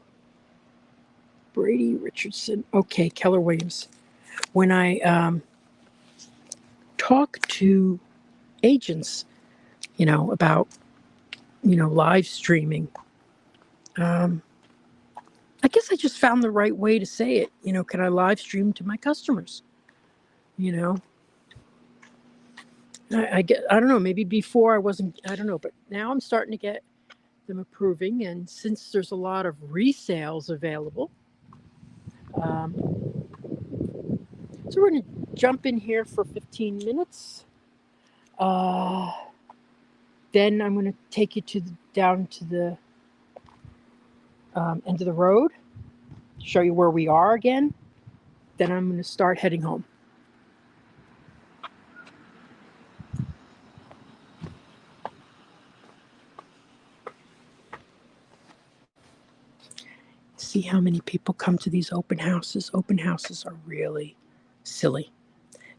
Brady Richardson, okay, Keller Williams. When I talk to agents, about, live streaming, I guess I just found the right way to say it. Can I live stream to my customers? I don't know, maybe before I wasn't, I don't know, but now I'm starting to get them approving. And since there's a lot of resales available, so we're going to jump in here for 15 minutes. Uh, then I'm going to take you down to the end of the road, show you where we are again. Then I'm going to start heading home. See how many people come to these open houses. Open houses are really silly.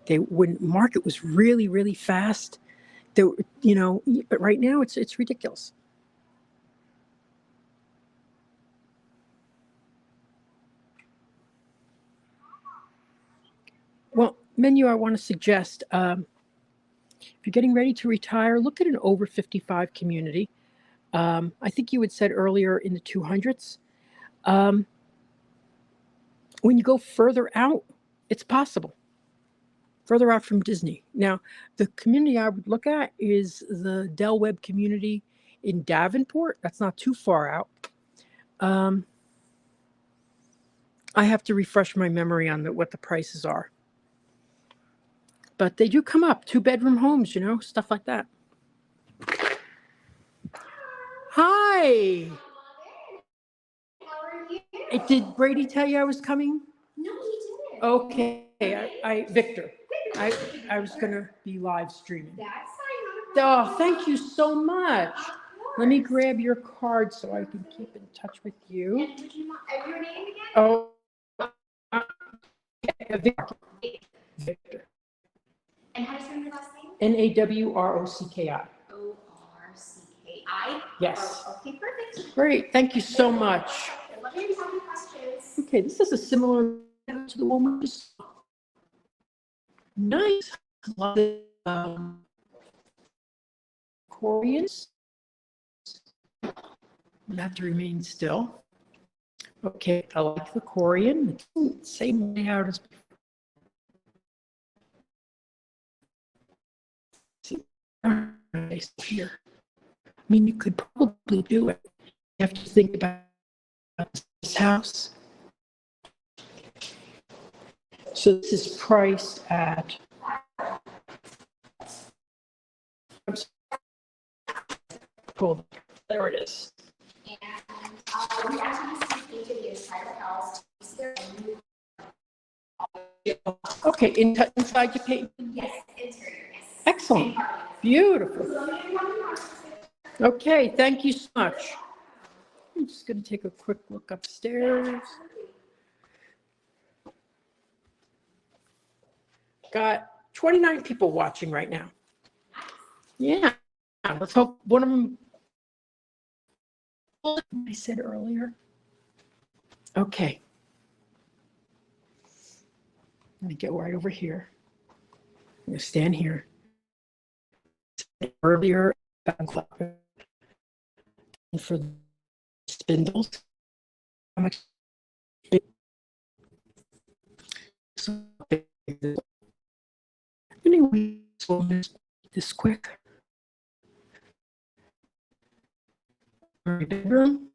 When market was really, really fast, but right now it's ridiculous. Well, menu I want to suggest, if you're getting ready to retire, look at an over 55 community. I think you had said earlier in the 200s. When you go further out, it's possible. Further out from Disney. Now, the community I would look at is the Del Webb community in Davenport. That's not too far out. I have to refresh my memory on what the prices are. But they do come up, 2-bedroom homes, stuff like that. Hi. How are you? Did Brady tell you I was coming? No, he didn't. Okay, Victor, I was gonna be live streaming. That's fine. Not a problem. Oh, thank you so much. Of Let me course. grab your card so I can keep in touch with you. And would you mind your name again? Oh, Victor. Victor. And how do you spell your last name? Nawrocki. Orcki. Yes. Oh, okay, perfect. Great, thank you so much. Let me have any questions. Okay, this is a similar to the one we just saw. Nice. Corians. You have to remain still. Okay, I like the Corian. Same layout as before. Here. I mean, you could probably do it. You have to think about this house. So this is priced at. Cool. There it is. And we actually see the entire house. Okay, inside your paint. Yes, interior, yes. Excellent. Beautiful. Okay, thank you so much. I'm just going to take a quick look upstairs. Got 29 people watching right now. Yeah, let's hope one of them. I said earlier. Okay. Let me get right over here. I'm going to stand here. Earlier, for the spindles. Anyway, so this quick. Bedroom.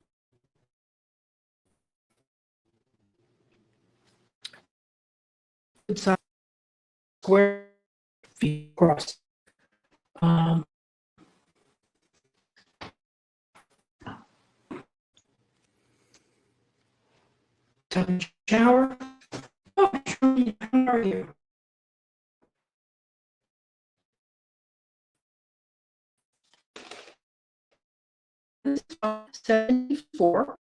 Inside square feet across. Shower. Oh, how are you? This is 74,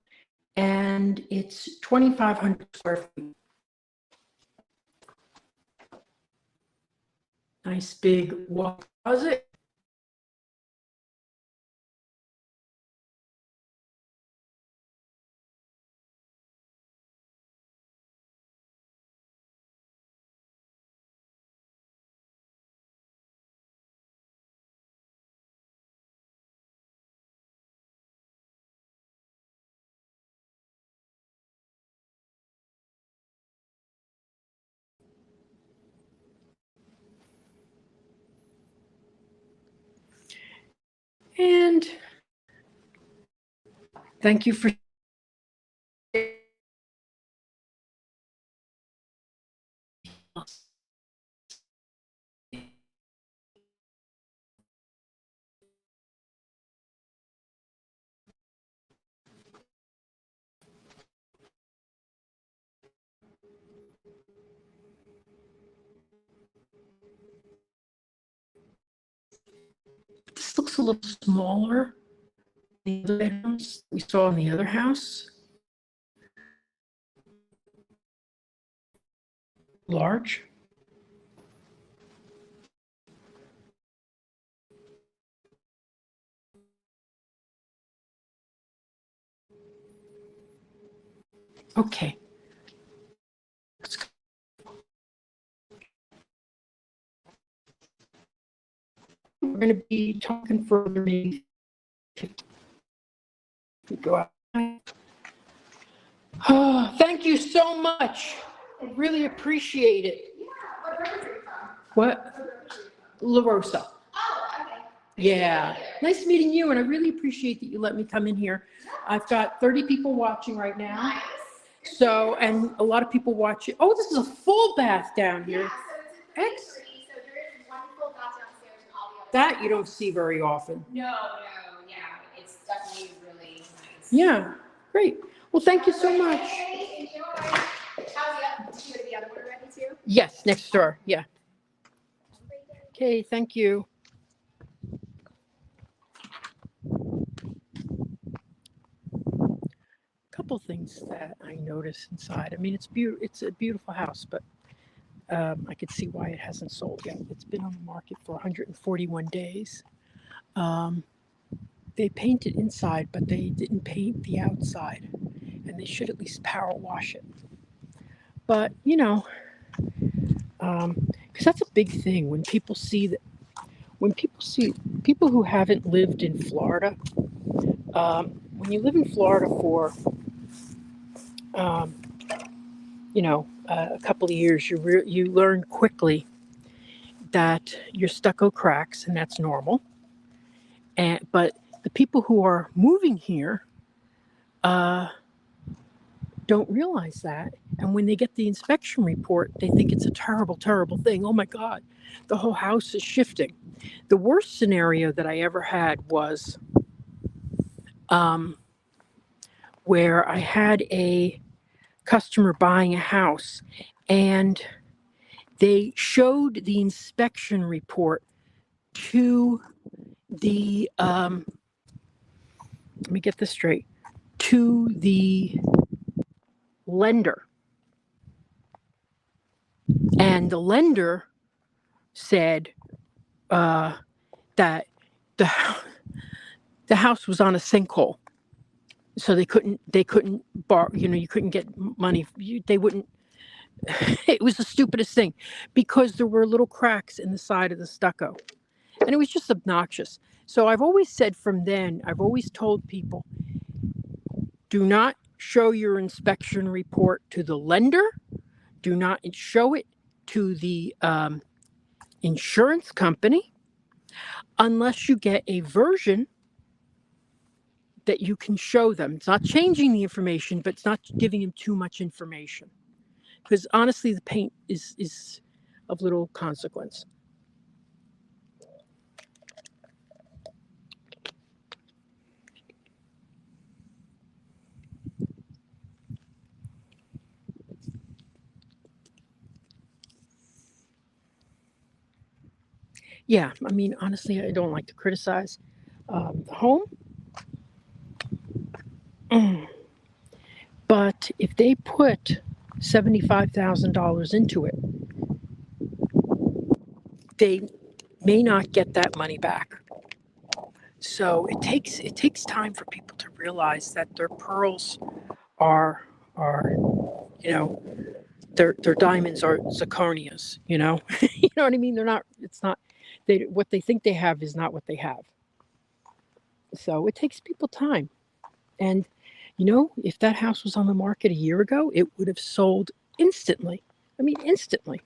and it's 2,500 square feet. Nice big walk closet. And thank you for This looks a little smaller than the other bedrooms we saw in the other house. Large. Okay. We're going to be talking further. Maybe go out. Oh, thank you so much. I really appreciate it. What? La Rosa. Oh, okay. Yeah. Nice meeting you, and I really appreciate that you let me come in here. I've got 30 people watching right now. Nice. So, and a lot of people watching. Oh, this is a full bath down here. Yeah, so it's a 3-3, so there is one full bath downstairs and all the other. That you don't see very often. No, yeah, it's definitely really nice. Yeah, great. Well, thank you so much. Okay, enjoy. How's the other? Did you go to the other one already too? Yes, next door. Yeah. Okay, thank you. Couple things that I noticed inside. I mean, it's a beautiful house, but I could see why it hasn't sold yet. It's been on the market for 141 days. They painted inside, but they didn't paint the outside, and they should at least power wash it. But you know, because that's a big thing when people see that. When people see people who haven't lived in Florida, when you live in Florida for a couple of years, you learn quickly that your stucco cracks, and that's normal. But the people who are moving here don't realize that, and when they get the inspection report, they think it's a terrible, terrible thing. Oh my God, the whole house is shifting. The worst scenario that I ever had was where I had a customer buying a house, and they showed the inspection report to the let me get this straight, to the lender, and the lender said that the house was on a sinkhole, so they couldn't borrow. You couldn't get money. They wouldn't. It was the stupidest thing, because there were little cracks in the side of the stucco, and it was just obnoxious. So I've always said from then, I've always told people, do not show your inspection report to the lender. Do not show it to the insurance company unless you get a version that you can show them. It's not changing the information, but it's not giving them too much information. Because honestly, the paint is of little consequence. Yeah, I mean, honestly, I don't like to criticize the home. But if they put $75,000 into it, they may not get that money back. So it takes time for people to realize that their pearls are their diamonds are zirconias. You know what I mean? They're not. It's not. What they think they have is not what they have. So it takes people time. And if that house was on the market a year ago, it would have sold instantly. I mean, instantly.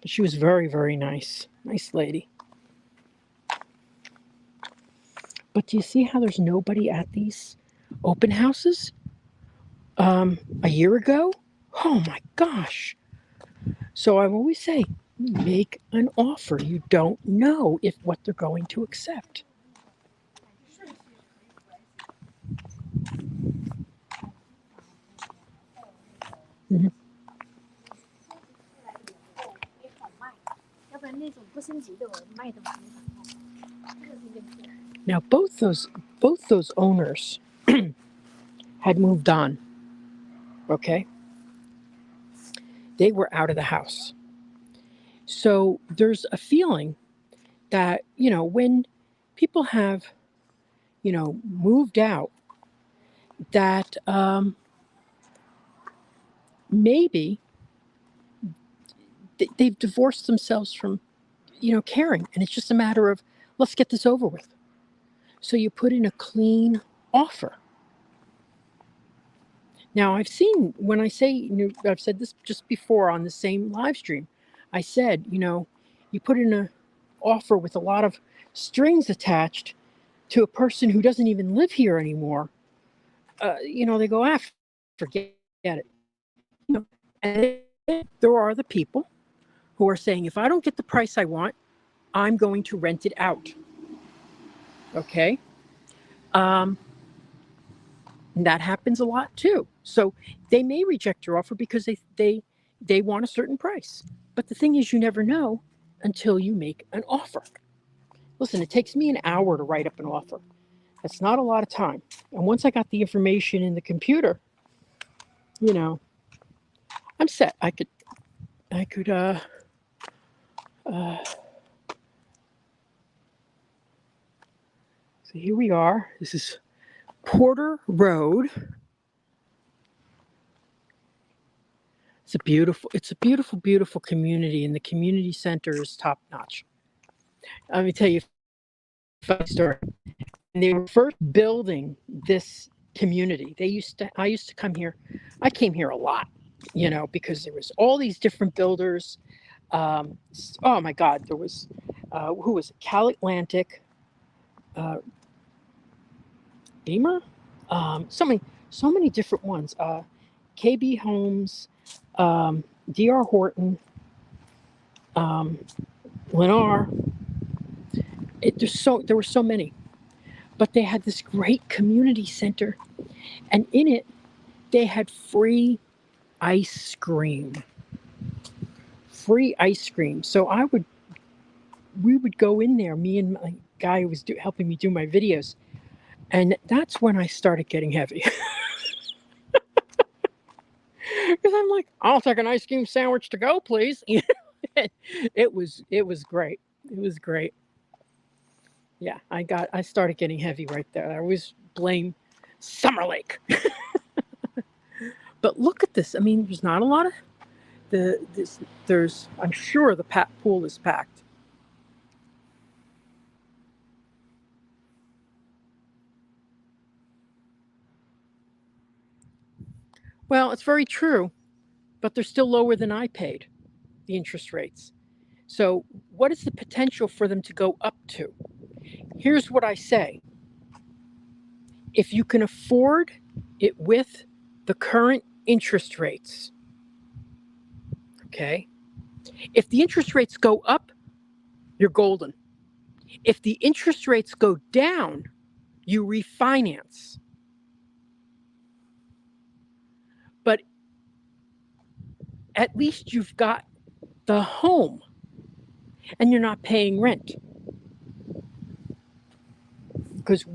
But she was very, very nice. Nice lady. But do you see how there's nobody at these open houses? A year ago? Oh my gosh. So I always say, make an offer. You don't know what they're going to accept. Mhm. 也好卖，要不然那种不升级的我卖的没法卖。这个是原件。Now both those owners had moved on. Okay, they were out of the house. So there's a feeling that when people have moved out, that maybe they've divorced themselves from caring, and it's just a matter of let's get this over with. So you put in a clean offer. Now I've seen when I say I've said this just before on the same live stream. I said you put in a offer with a lot of strings attached to a person who doesn't even live here anymore. They go, forget it. And there are the people who are saying, if I don't get the price I want, I'm going to rent it out. Okay. And that happens a lot too. So they may reject your offer because they want a certain price. But the thing is, you never know until you make an offer. Listen, it takes me an hour to write up an offer. That's not a lot of time. And once I got the information in the computer, I'm set. I could so here we are. This is Porter Road. It's a beautiful, beautiful community, and the community center is top notch. Let me tell you a funny story. When they were first building this community, I used to come here. I came here a lot, because there was all these different builders. Oh my God, there was who was it? Cal Atlantic, Beamer, so many different ones. KB Homes, DR Horton, Lennar. There were so many, but they had this great community center, and in it they had free ice cream. Free ice cream. So we would go in there, me and my guy who was helping me do my videos, and that's when I started getting heavy. Because I'm like, I'll take an ice cream sandwich to go, please. It was great. It was great. Yeah, I started getting heavy right there. I always blame Summerlake. But look at this. I mean, there's not a lot of there's I'm sure the pool is packed. Well, it's very true, but they're still lower than I paid, the interest rates. So, what is the potential for them to go up to? Here's what I say. If you can afford it with the current interest rates, okay? If the interest rates go up, you're golden. If the interest rates go down, you refinance. But at least you've got the home and you're not paying rent. Because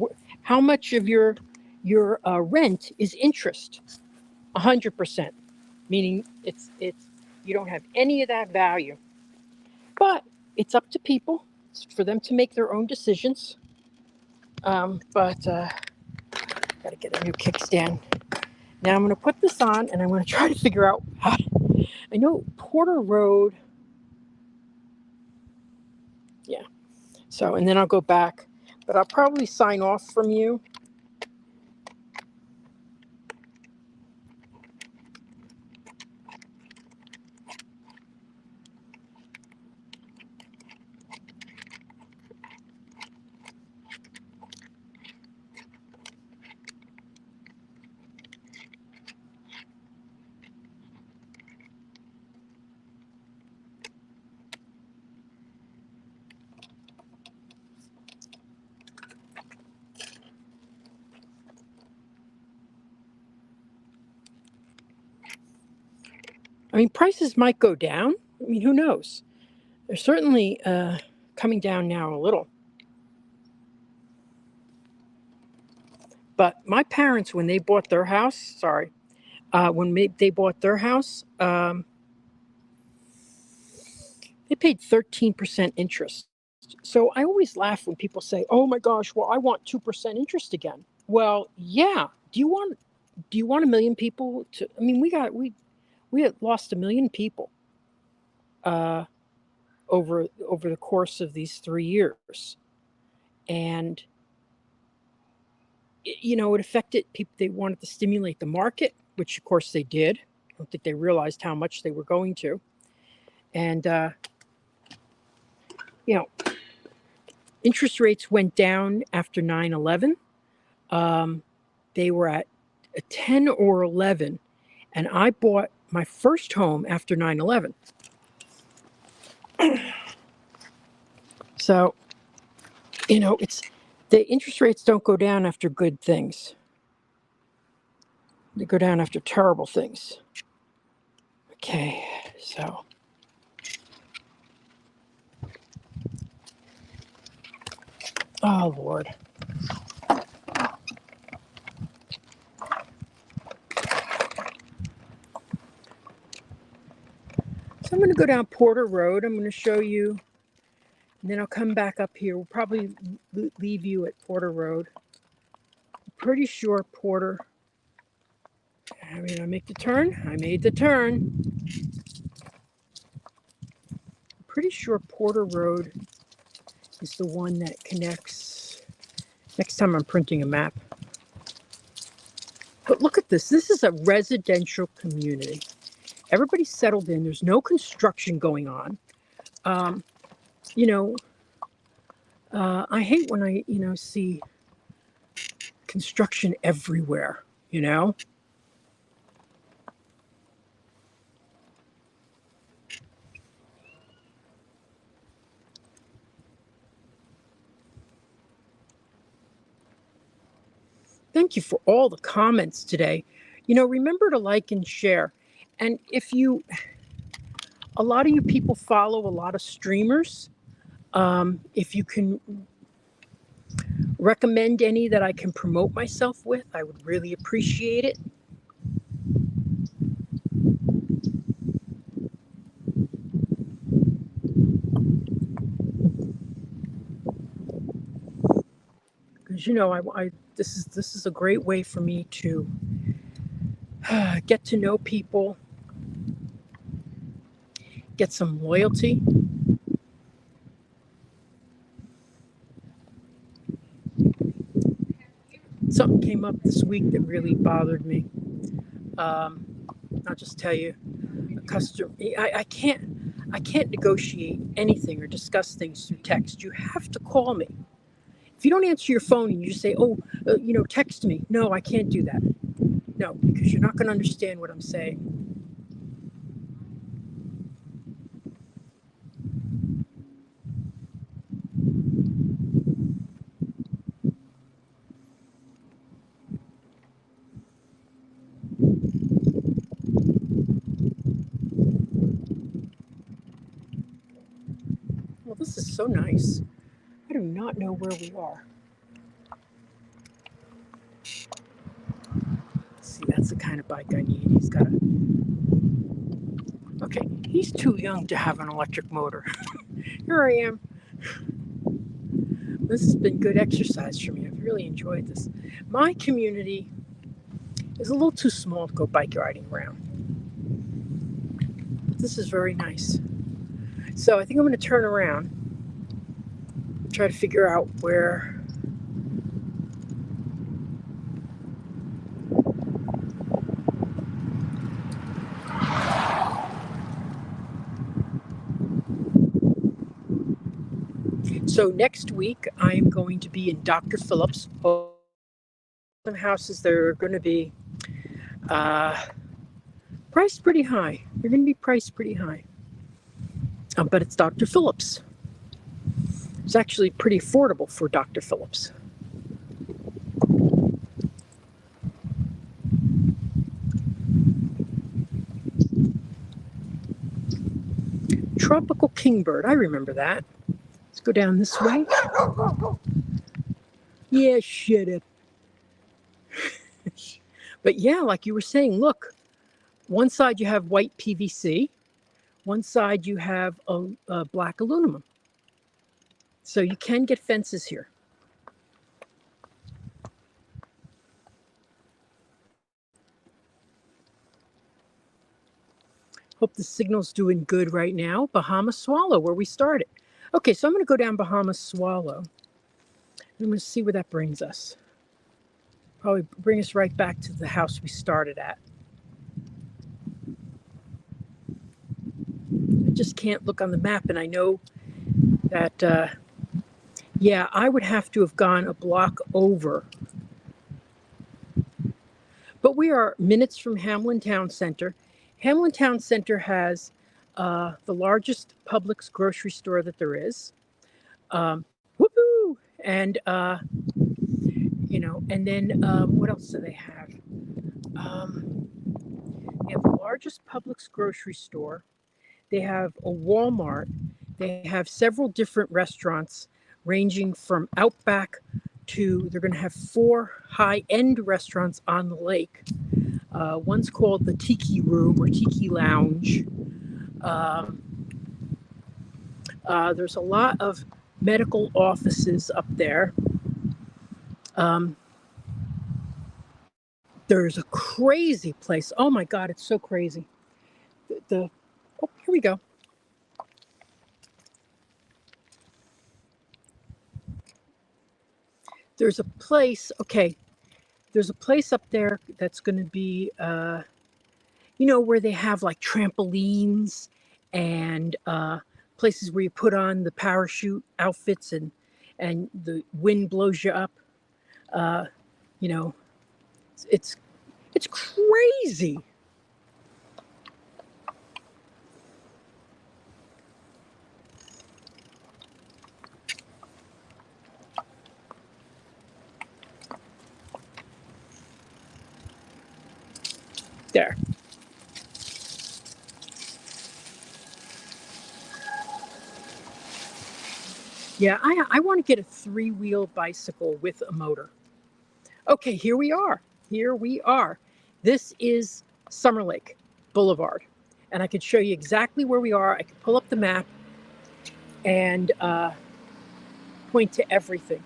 how much of your rent is interest? 100%, meaning it's you don't have any of that value. But it's up to people. It's for them to make their own decisions. But gotta get a new kickstand. Now I'm going to put this on, and I'm going to try to figure out how to. I know Porter Road. Yeah. So, and then I'll go back, but I'll probably sign off from you. mean, prices might go down. I mean, who knows? They're certainly coming down now a little. But my parents, when they bought their house, they bought their house, they paid 13% interest. So I always laugh when people say, "Oh my gosh, well, I want 2% interest again." Well, yeah. Do you want a million people to? I mean, we had lost a million people uh, over the course of these 3 years, and it affected people. They wanted to stimulate the market, which of course they did. I don't think they realized how much they were going to, and you know, interest rates went down after 9/11. They were at a 10 or 11, and I bought my first home after 9/11. So, it's the interest rates don't go down after good things. They go down after terrible things. Okay, so oh Lord. So I'm going to go down Porter Road. I'm going to show you, and then I'll come back up here. We'll probably leave you at Porter Road. I'm pretty sure Porter. I mean, I make the turn. I made the turn. I'm pretty sure Porter Road is the one that connects. Next time I'm printing a map. But look at this. This is a residential community. Everybody's settled in. There's no construction going on. I hate when I, see construction everywhere, Thank you for all the comments today. Remember to like and share. And a lot of you people follow a lot of streamers. If you can recommend any that I can promote myself with, I would really appreciate it. Because this is a great way for me to get to know people, get some loyalty. Something came up this week that really bothered me. I'll just tell you, I can't negotiate anything or discuss things through text. You have to call me. If you don't answer your phone and you just say, text me. No, I can't do that. No, because you're not going to understand what I'm saying. Well, this is so nice. I do not know where we are. See, that's the kind of bike I need. Okay, he's too young to have an electric motor. Here I am. This has been good exercise for me. I've really enjoyed this. My community is a little too small to go bike riding around. But this is very nice. So I think I'm going to turn around, try to figure out where. So next week, I'm going to be in Dr. Phillips. Some houses that are going to be priced pretty high. They're going to be priced pretty high. But it's Dr. Phillips. It's actually pretty affordable for Dr. Phillips. Tropical Kingbird. I remember that. Let's go down this way. Yeah, shut up. But yeah, like you were saying, look, one side you have white PVC, one side you have a black aluminum. So you can get fences here. Hope the signal's doing good right now. Bahama Swallow, where we started. Okay, so I'm going to go down Bahama Swallow. I'm going to see where that brings us. Probably bring us right back to the house we started at. I just can't look on the map, and I know that, yeah, I would have to have gone a block over. But we are minutes from Hamlin Town Center. Hamlin Town Center has the largest Publix grocery store that there is. Whoopoo! And, you know, and then what else do they have? They have the largest Publix grocery store. They have a Walmart. They have several different restaurants ranging from Outback to, they're going to have 4 high-end restaurants on the lake. One's called the Tiki Room or Tiki Lounge. There's a lot of medical offices up there. There's a crazy place. Oh my God, it's so crazy. Oh, here we go. There's a place, okay, there's a place up there that's going to be, you know, where they have like trampolines and places where you put on the parachute outfits and the wind blows you up. You know, it's crazy. There. Yeah, I want to get a 3-wheel bicycle with a motor. Okay, here we are. Here we are. This is Summerlake Boulevard. And I could show you exactly where we are. I could pull up the map and point to everything.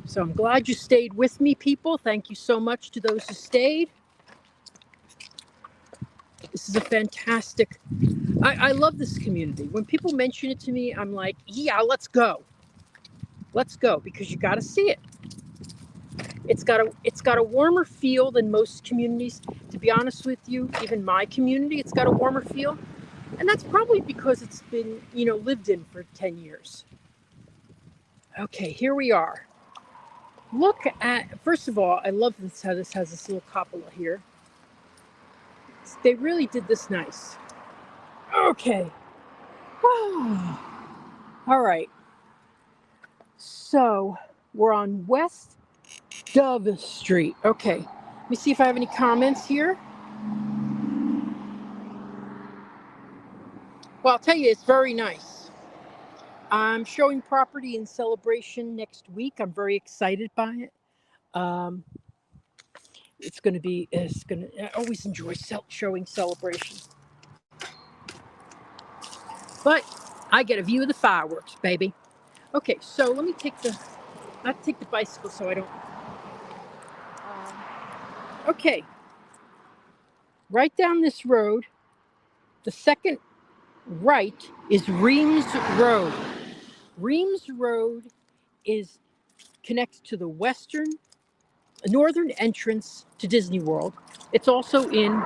So I'm glad you stayed with me, people. Thank you so much to those who stayed. This is a fantastic, I love this community. When people mention it to me, I'm like, yeah, let's go. Let's go, because you got to see it. It's got a warmer feel than most communities. To be honest with you, even my community, it's got a warmer feel. And that's probably because it's been, you know, lived in for 10 years. Okay, here we are. Look at, first of all, I love this, how this has this little cupola here. They really did this nice. Okay. All right. So we're on West Dove Street. Okay. Let me see if I have any comments here. Well, I'll tell you, it's very nice. I'm showing property in Celebration next week. I'm very excited by it. I always enjoy showing Celebration. But I get a view of the fireworks, baby. Okay, so let me take the bicycle so I don't. Okay, right down this road, the second right is Reams Road. Reams Road connects to the northern entrance to Disney World. It's also in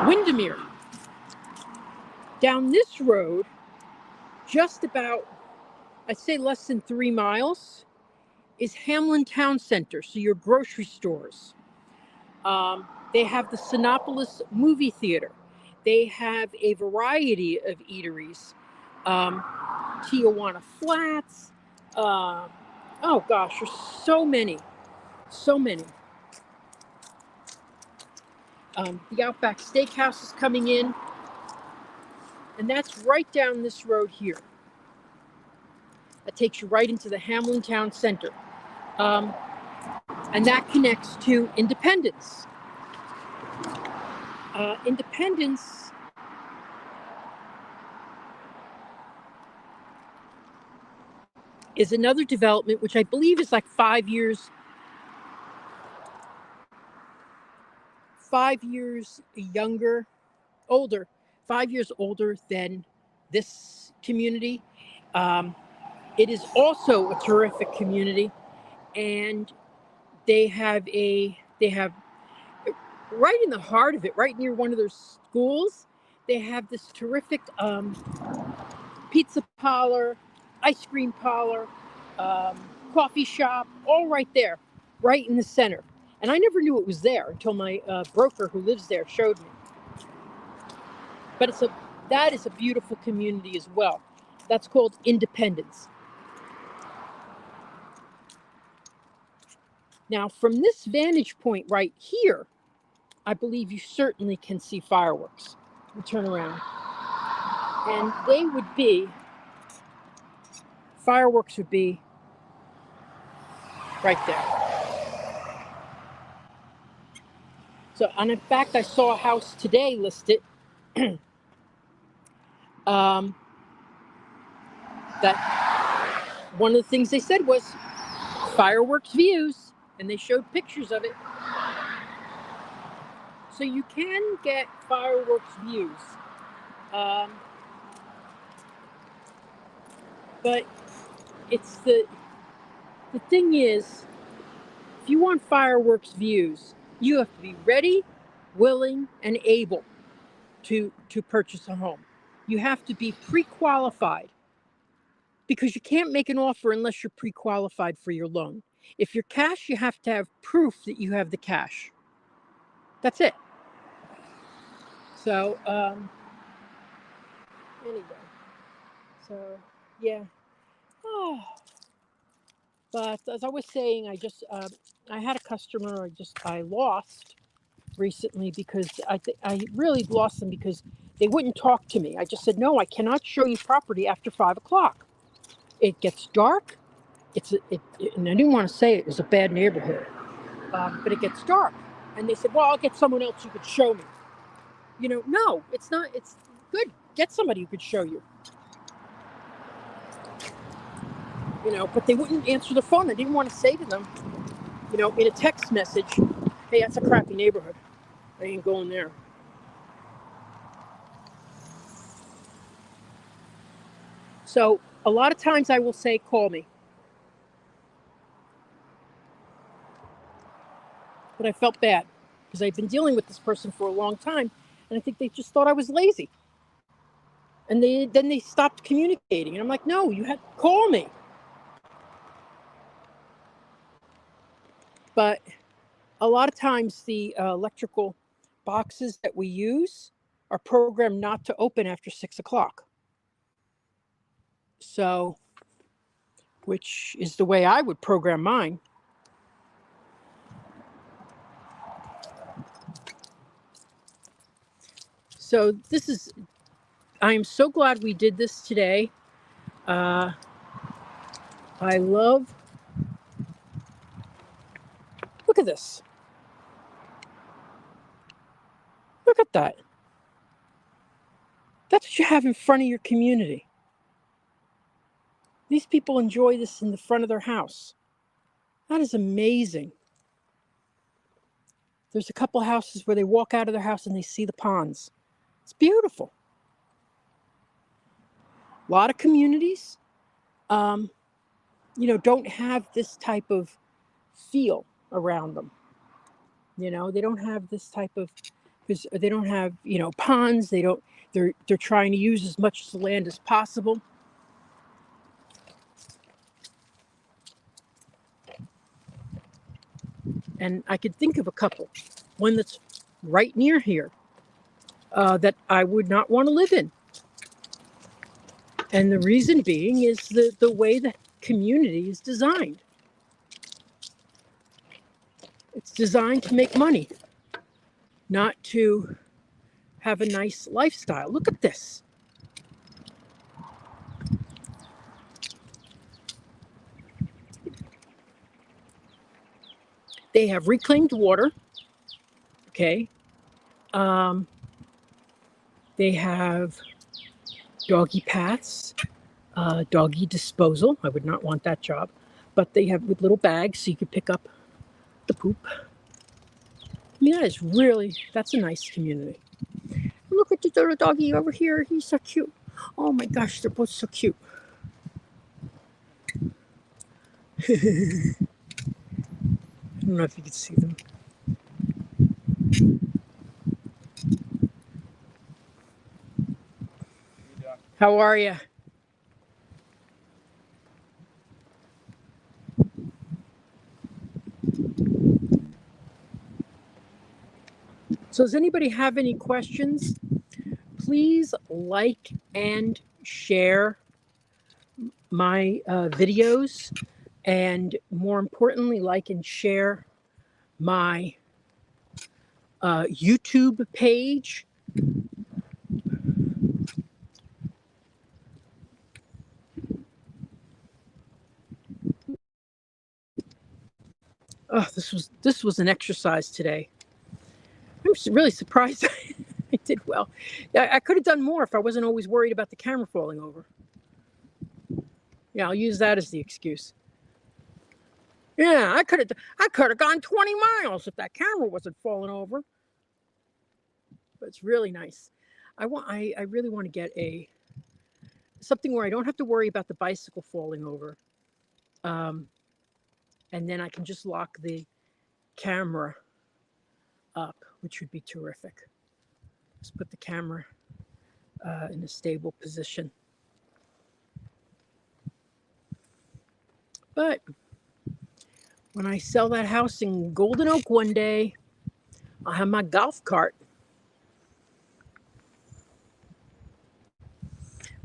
Windermere. Down this road, just about, I'd say less than 3 miles, is Hamlin Town Center, so your grocery stores. They have the Sinopolis movie theater. They have a variety of eateries. Tijuana Flats. Oh gosh, there's so many. So many. The Outback Steakhouse is coming in. And that's right down this road here. That takes you right into the Hamlin Town Center. And that connects to Independence. Independence is another development which I believe is like 5 years older 5 years older than this community. It is also a terrific community, and they have right in the heart of it, right near one of their schools, they have this terrific pizza parlor, ice cream parlor, coffee shop, all right there, right in the center. And I never knew it was there until my broker who lives there showed me. But that is a beautiful community as well. That's called Independence. Now, from this vantage point right here, I believe you certainly can see fireworks. We'll turn around. And fireworks would be right there. So, and in fact, I saw a house today listed that one of the things they said was fireworks views, and they showed pictures of it. So you can get fireworks views. But it's the thing is, if you want fireworks views, you have to be ready, willing, and able to purchase a home. You have to be pre-qualified, because you can't make an offer unless you're pre-qualified for your loan. If you're cash, you have to have proof that you have the cash. That's it. So anyway, so yeah. Oh. But as I was saying, I had a customer I lost recently, because I really lost them because they wouldn't talk to me. I just said, no, I cannot show you property after 5 o'clock. It gets dark. And I didn't want to say it was a bad neighborhood, but it gets dark. And they said, well, I'll get someone else who could show me. No, it's not. It's good. Get somebody who could show you. But they wouldn't answer the phone. I didn't want to say to them, in a text message, hey, that's a crappy neighborhood. I ain't going there. So a lot of times I will say, call me. But I felt bad because I've been dealing with this person for a long time, and I think they just thought I was lazy. And then they stopped communicating. And I'm like, no, you had to call me. But a lot of times the electrical boxes that we use are programmed not to open after 6 o'clock. So, which is the way I would program mine. So I am so glad we did this today. I love, look at this. Look at that. That's what you have in front of your community. These people enjoy this in the front of their house. That is amazing. There's a couple houses where they walk out of their house and they see the ponds. It's beautiful. A lot of communities, don't have this type of feel around them. They don't have this type of, because they don't have, ponds. They're trying to use as much of the land as possible. And I could think of a couple. One that's right near here that I would not want to live in. And the reason being is the way the community is designed. It's designed to make money, not to have a nice lifestyle. Look at this. They have reclaimed water. Okay. They have doggy paths, doggy disposal. I would not want that job. But they have with little bags so you could pick up the poop. I mean, that's a nice community. Look at the little doggy over here. He's so cute. Oh my gosh, they're both so cute. I don't know if you can see them. How are you? So does anybody have any questions? Please like and share my videos, and more importantly, like and share my YouTube page. Oh, this was an exercise today. I'm really surprised I did well. I could have done more if I wasn't always worried about the camera falling over. Yeah, I'll use that as the excuse. Yeah, I could have gone 20 miles if that camera wasn't falling over. But it's really nice. I really want to get something where I don't have to worry about the bicycle falling over. And then I can just lock the camera up, which would be terrific. Just put the camera in a stable position. But when I sell that house in Golden Oak one day, I'll have my golf cart.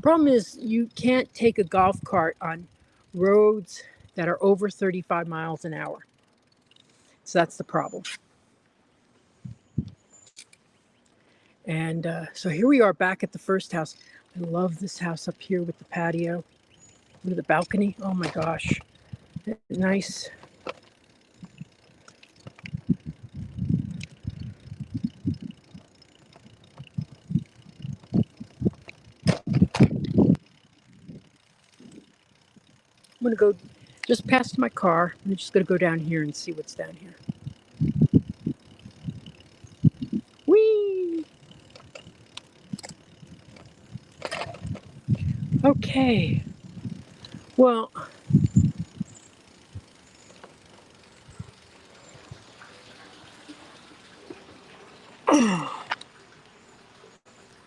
Problem is, you can't take a golf cart on roads that are over 35 miles an hour. So that's the problem. And so here we are back at the first house. I love this house up here with the patio, with the balcony. Oh my gosh, nice. I'm gonna go just past my car. I'm just gonna go down here and see what's down here. Whee! Okay. Well,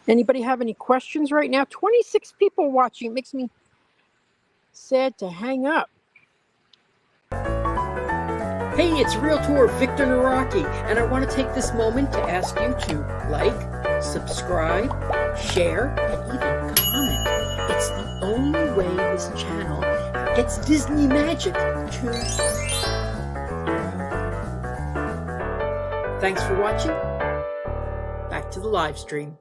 anybody have any questions right now? 26 people watching. It makes me sad to hang up. Hey, it's Realtor Victor Naraki, and I want to take this moment to ask you to like, subscribe, share, and even comment. It's the only way this channel gets Disney magic to... Thanks for watching. Back to the live stream.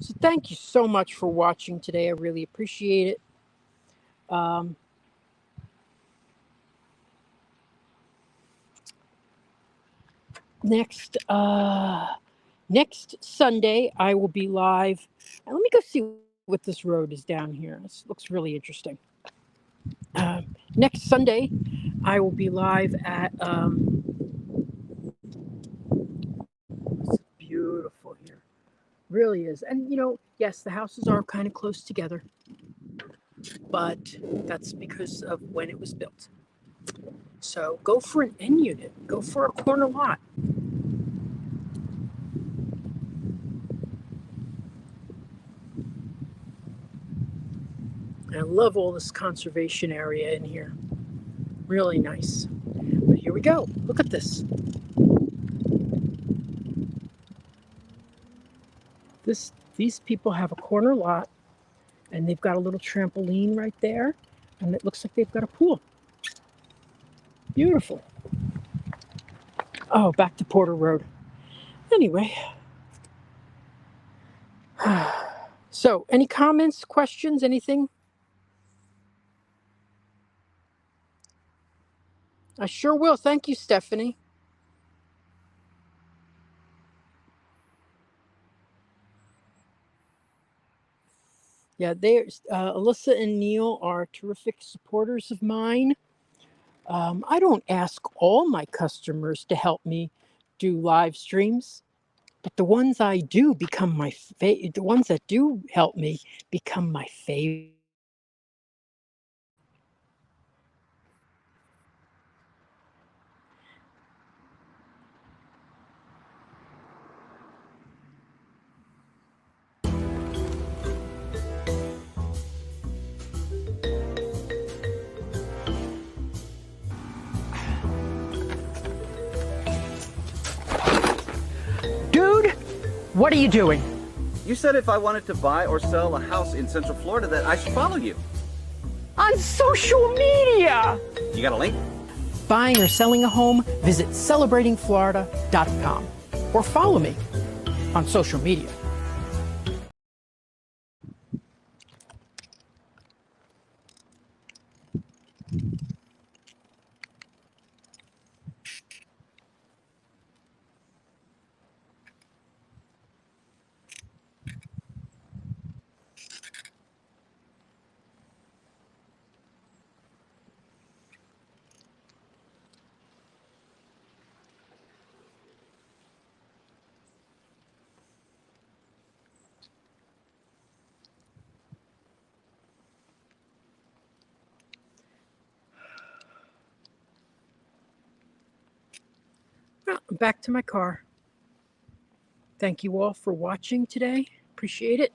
So thank you so much for watching today. I really appreciate it. Next Sunday, I will be live. And let me go see what this road is down here. This looks really interesting. Next Sunday, I will be live at... it's beautiful here. Really is. And, you know, yes, the houses are kind of close together. But that's because of when it was built. So go for an N unit. Go for a corner lot. I love all this conservation area in here. Really nice. But here we go. Look at this. These people have a corner lot, and they've got a little trampoline right there, and it looks like they've got a pool. Beautiful. Oh, back to Porter Road. Anyway. So, any comments, questions, anything? I sure will. Thank you, Stephanie. Yeah, there's Alyssa and Neil are terrific supporters of mine. I don't ask all my customers to help me do live streams, but the ones I do become my the ones that do help me become my favorite. Dude, what are you doing? You said if I wanted to buy or sell a house in Central Florida that I should follow you. On social media! You got a link? Buying or selling a home, visit celebratingflorida.com or follow me on social media. Well, back to my car. Thank you all for watching today. Appreciate it.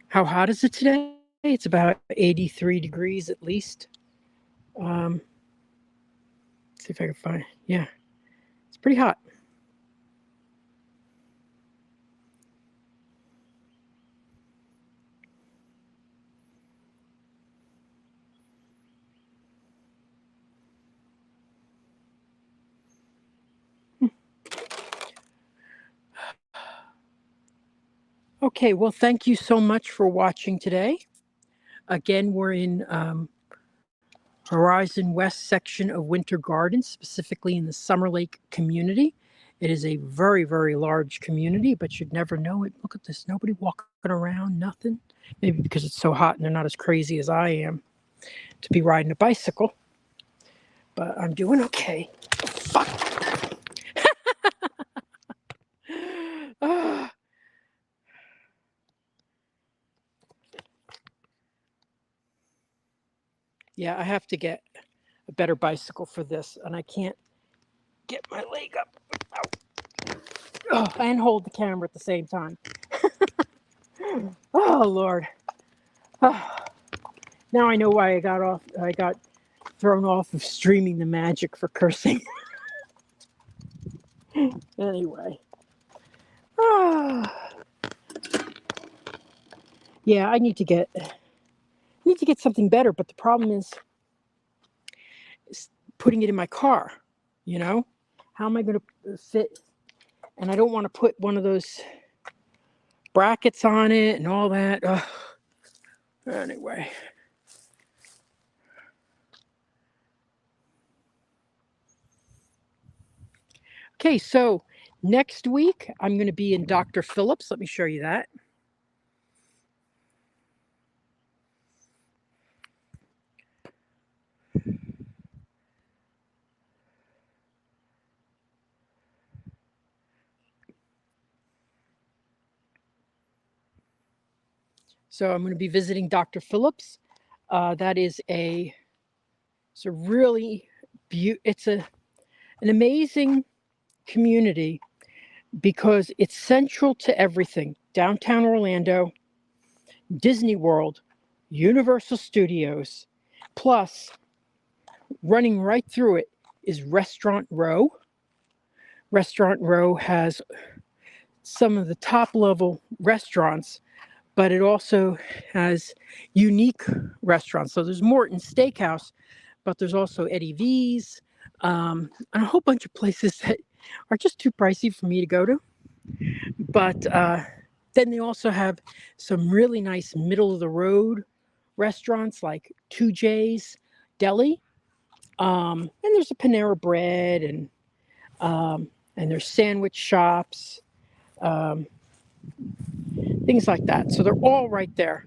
How hot is it today? It's about 83 degrees at least. Let's see if I can find. Yeah, it's pretty hot. Okay, well, thank you so much for watching today. Again, we're in Horizon West section of Winter Gardens, specifically in the Summerlake community. It is a very, very large community, but you'd never know it. Look at this, nobody walking around, nothing. Maybe because it's so hot and they're not as crazy as I am to be riding a bicycle. But I'm doing okay. Fuck. Ah. Yeah, I have to get a better bicycle for this, and I can't get my leg up. Oh, and hold the camera at the same time. Oh, Lord. Oh. Now I know why I got thrown off of streaming the magic for cursing. Anyway. Ah. Yeah, I need to get something better, but the problem is putting it in my car, you know? How am I going to fit? And I don't want to put one of those brackets on it and all that. Ugh. Anyway. Okay, so next week I'm going to be in Dr. Phillips. Let me show you that. So I'm going to be visiting Dr. Phillips. That is it's a really it's an amazing community because it's central to everything. Downtown Orlando, Disney World, Universal Studios, plus running right through it is Restaurant Row. Restaurant Row has some of the top level restaurants, but it also has unique restaurants. So there's Morton Steakhouse, but there's also Eddie V's, and a whole bunch of places that are just too pricey for me to go to. But then they also have some really nice middle of the road restaurants like 2J's Deli, and there's a Panera Bread, and there's sandwich shops, things like that. So they're all right there.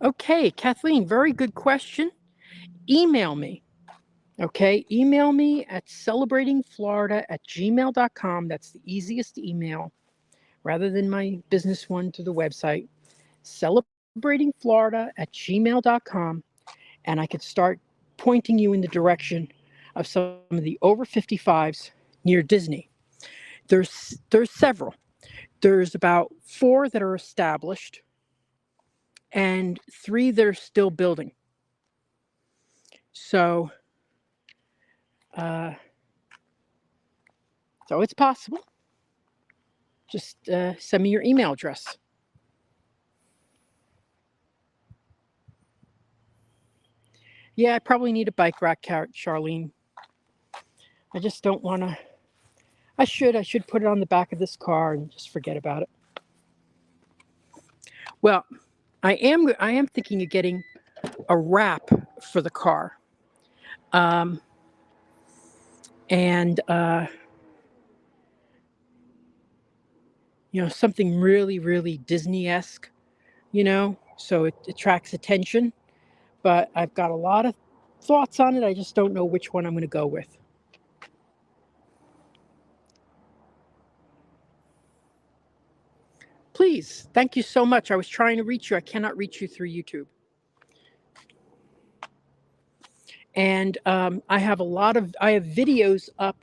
Okay, Kathleen, very good question. Email me. Okay, email me at celebratingflorida@gmail.com. That's the easiest email, rather than my business one to the website. Celebratingflorida@gmail.com, and I could start pointing you in the direction of some of the over 55s near Disney. There's several. There's about 4 that are established and 3 that are still building. So it's possible. Just send me your email address. Yeah, I probably need a bike rack, Charlene. I just don't want to. I should put it on the back of this car and just forget about it. Well, I am thinking of getting a wrap for the car. Something really, really Disney-esque, so it attracts attention. But I've got a lot of thoughts on it. I just don't know which one I'm going to go with. Please, thank you so much. I was trying to reach you. I cannot reach you through YouTube. And I have videos up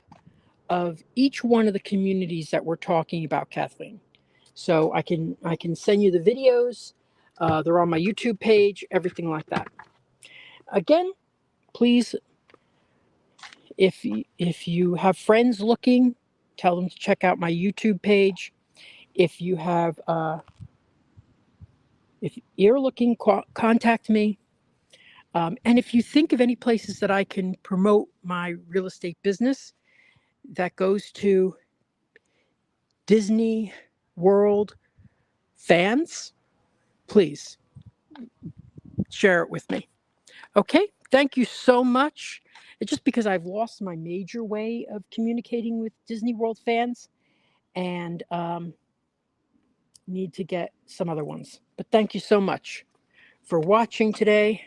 of each one of the communities that we're talking about, Kathleen. So I can send you the videos. They're on my YouTube page, everything like that. Again, please, if you have friends looking, tell them to check out my YouTube page. If you have, if you're looking, contact me. And if you think of any places that I can promote my real estate business that goes to Disney World fans, please share it with me. Okay, thank you so much. It's just because I've lost my major way of communicating with Disney World fans, and need to get some other ones. But thank you so much for watching today.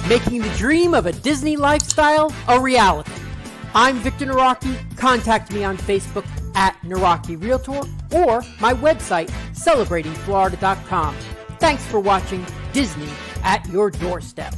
Making the dream of a Disney lifestyle a reality. I'm Victor Naraki. Contact me on Facebook @Naraki Realtor or my website, celebratingflorida.com. Thanks for watching Disney at your doorstep.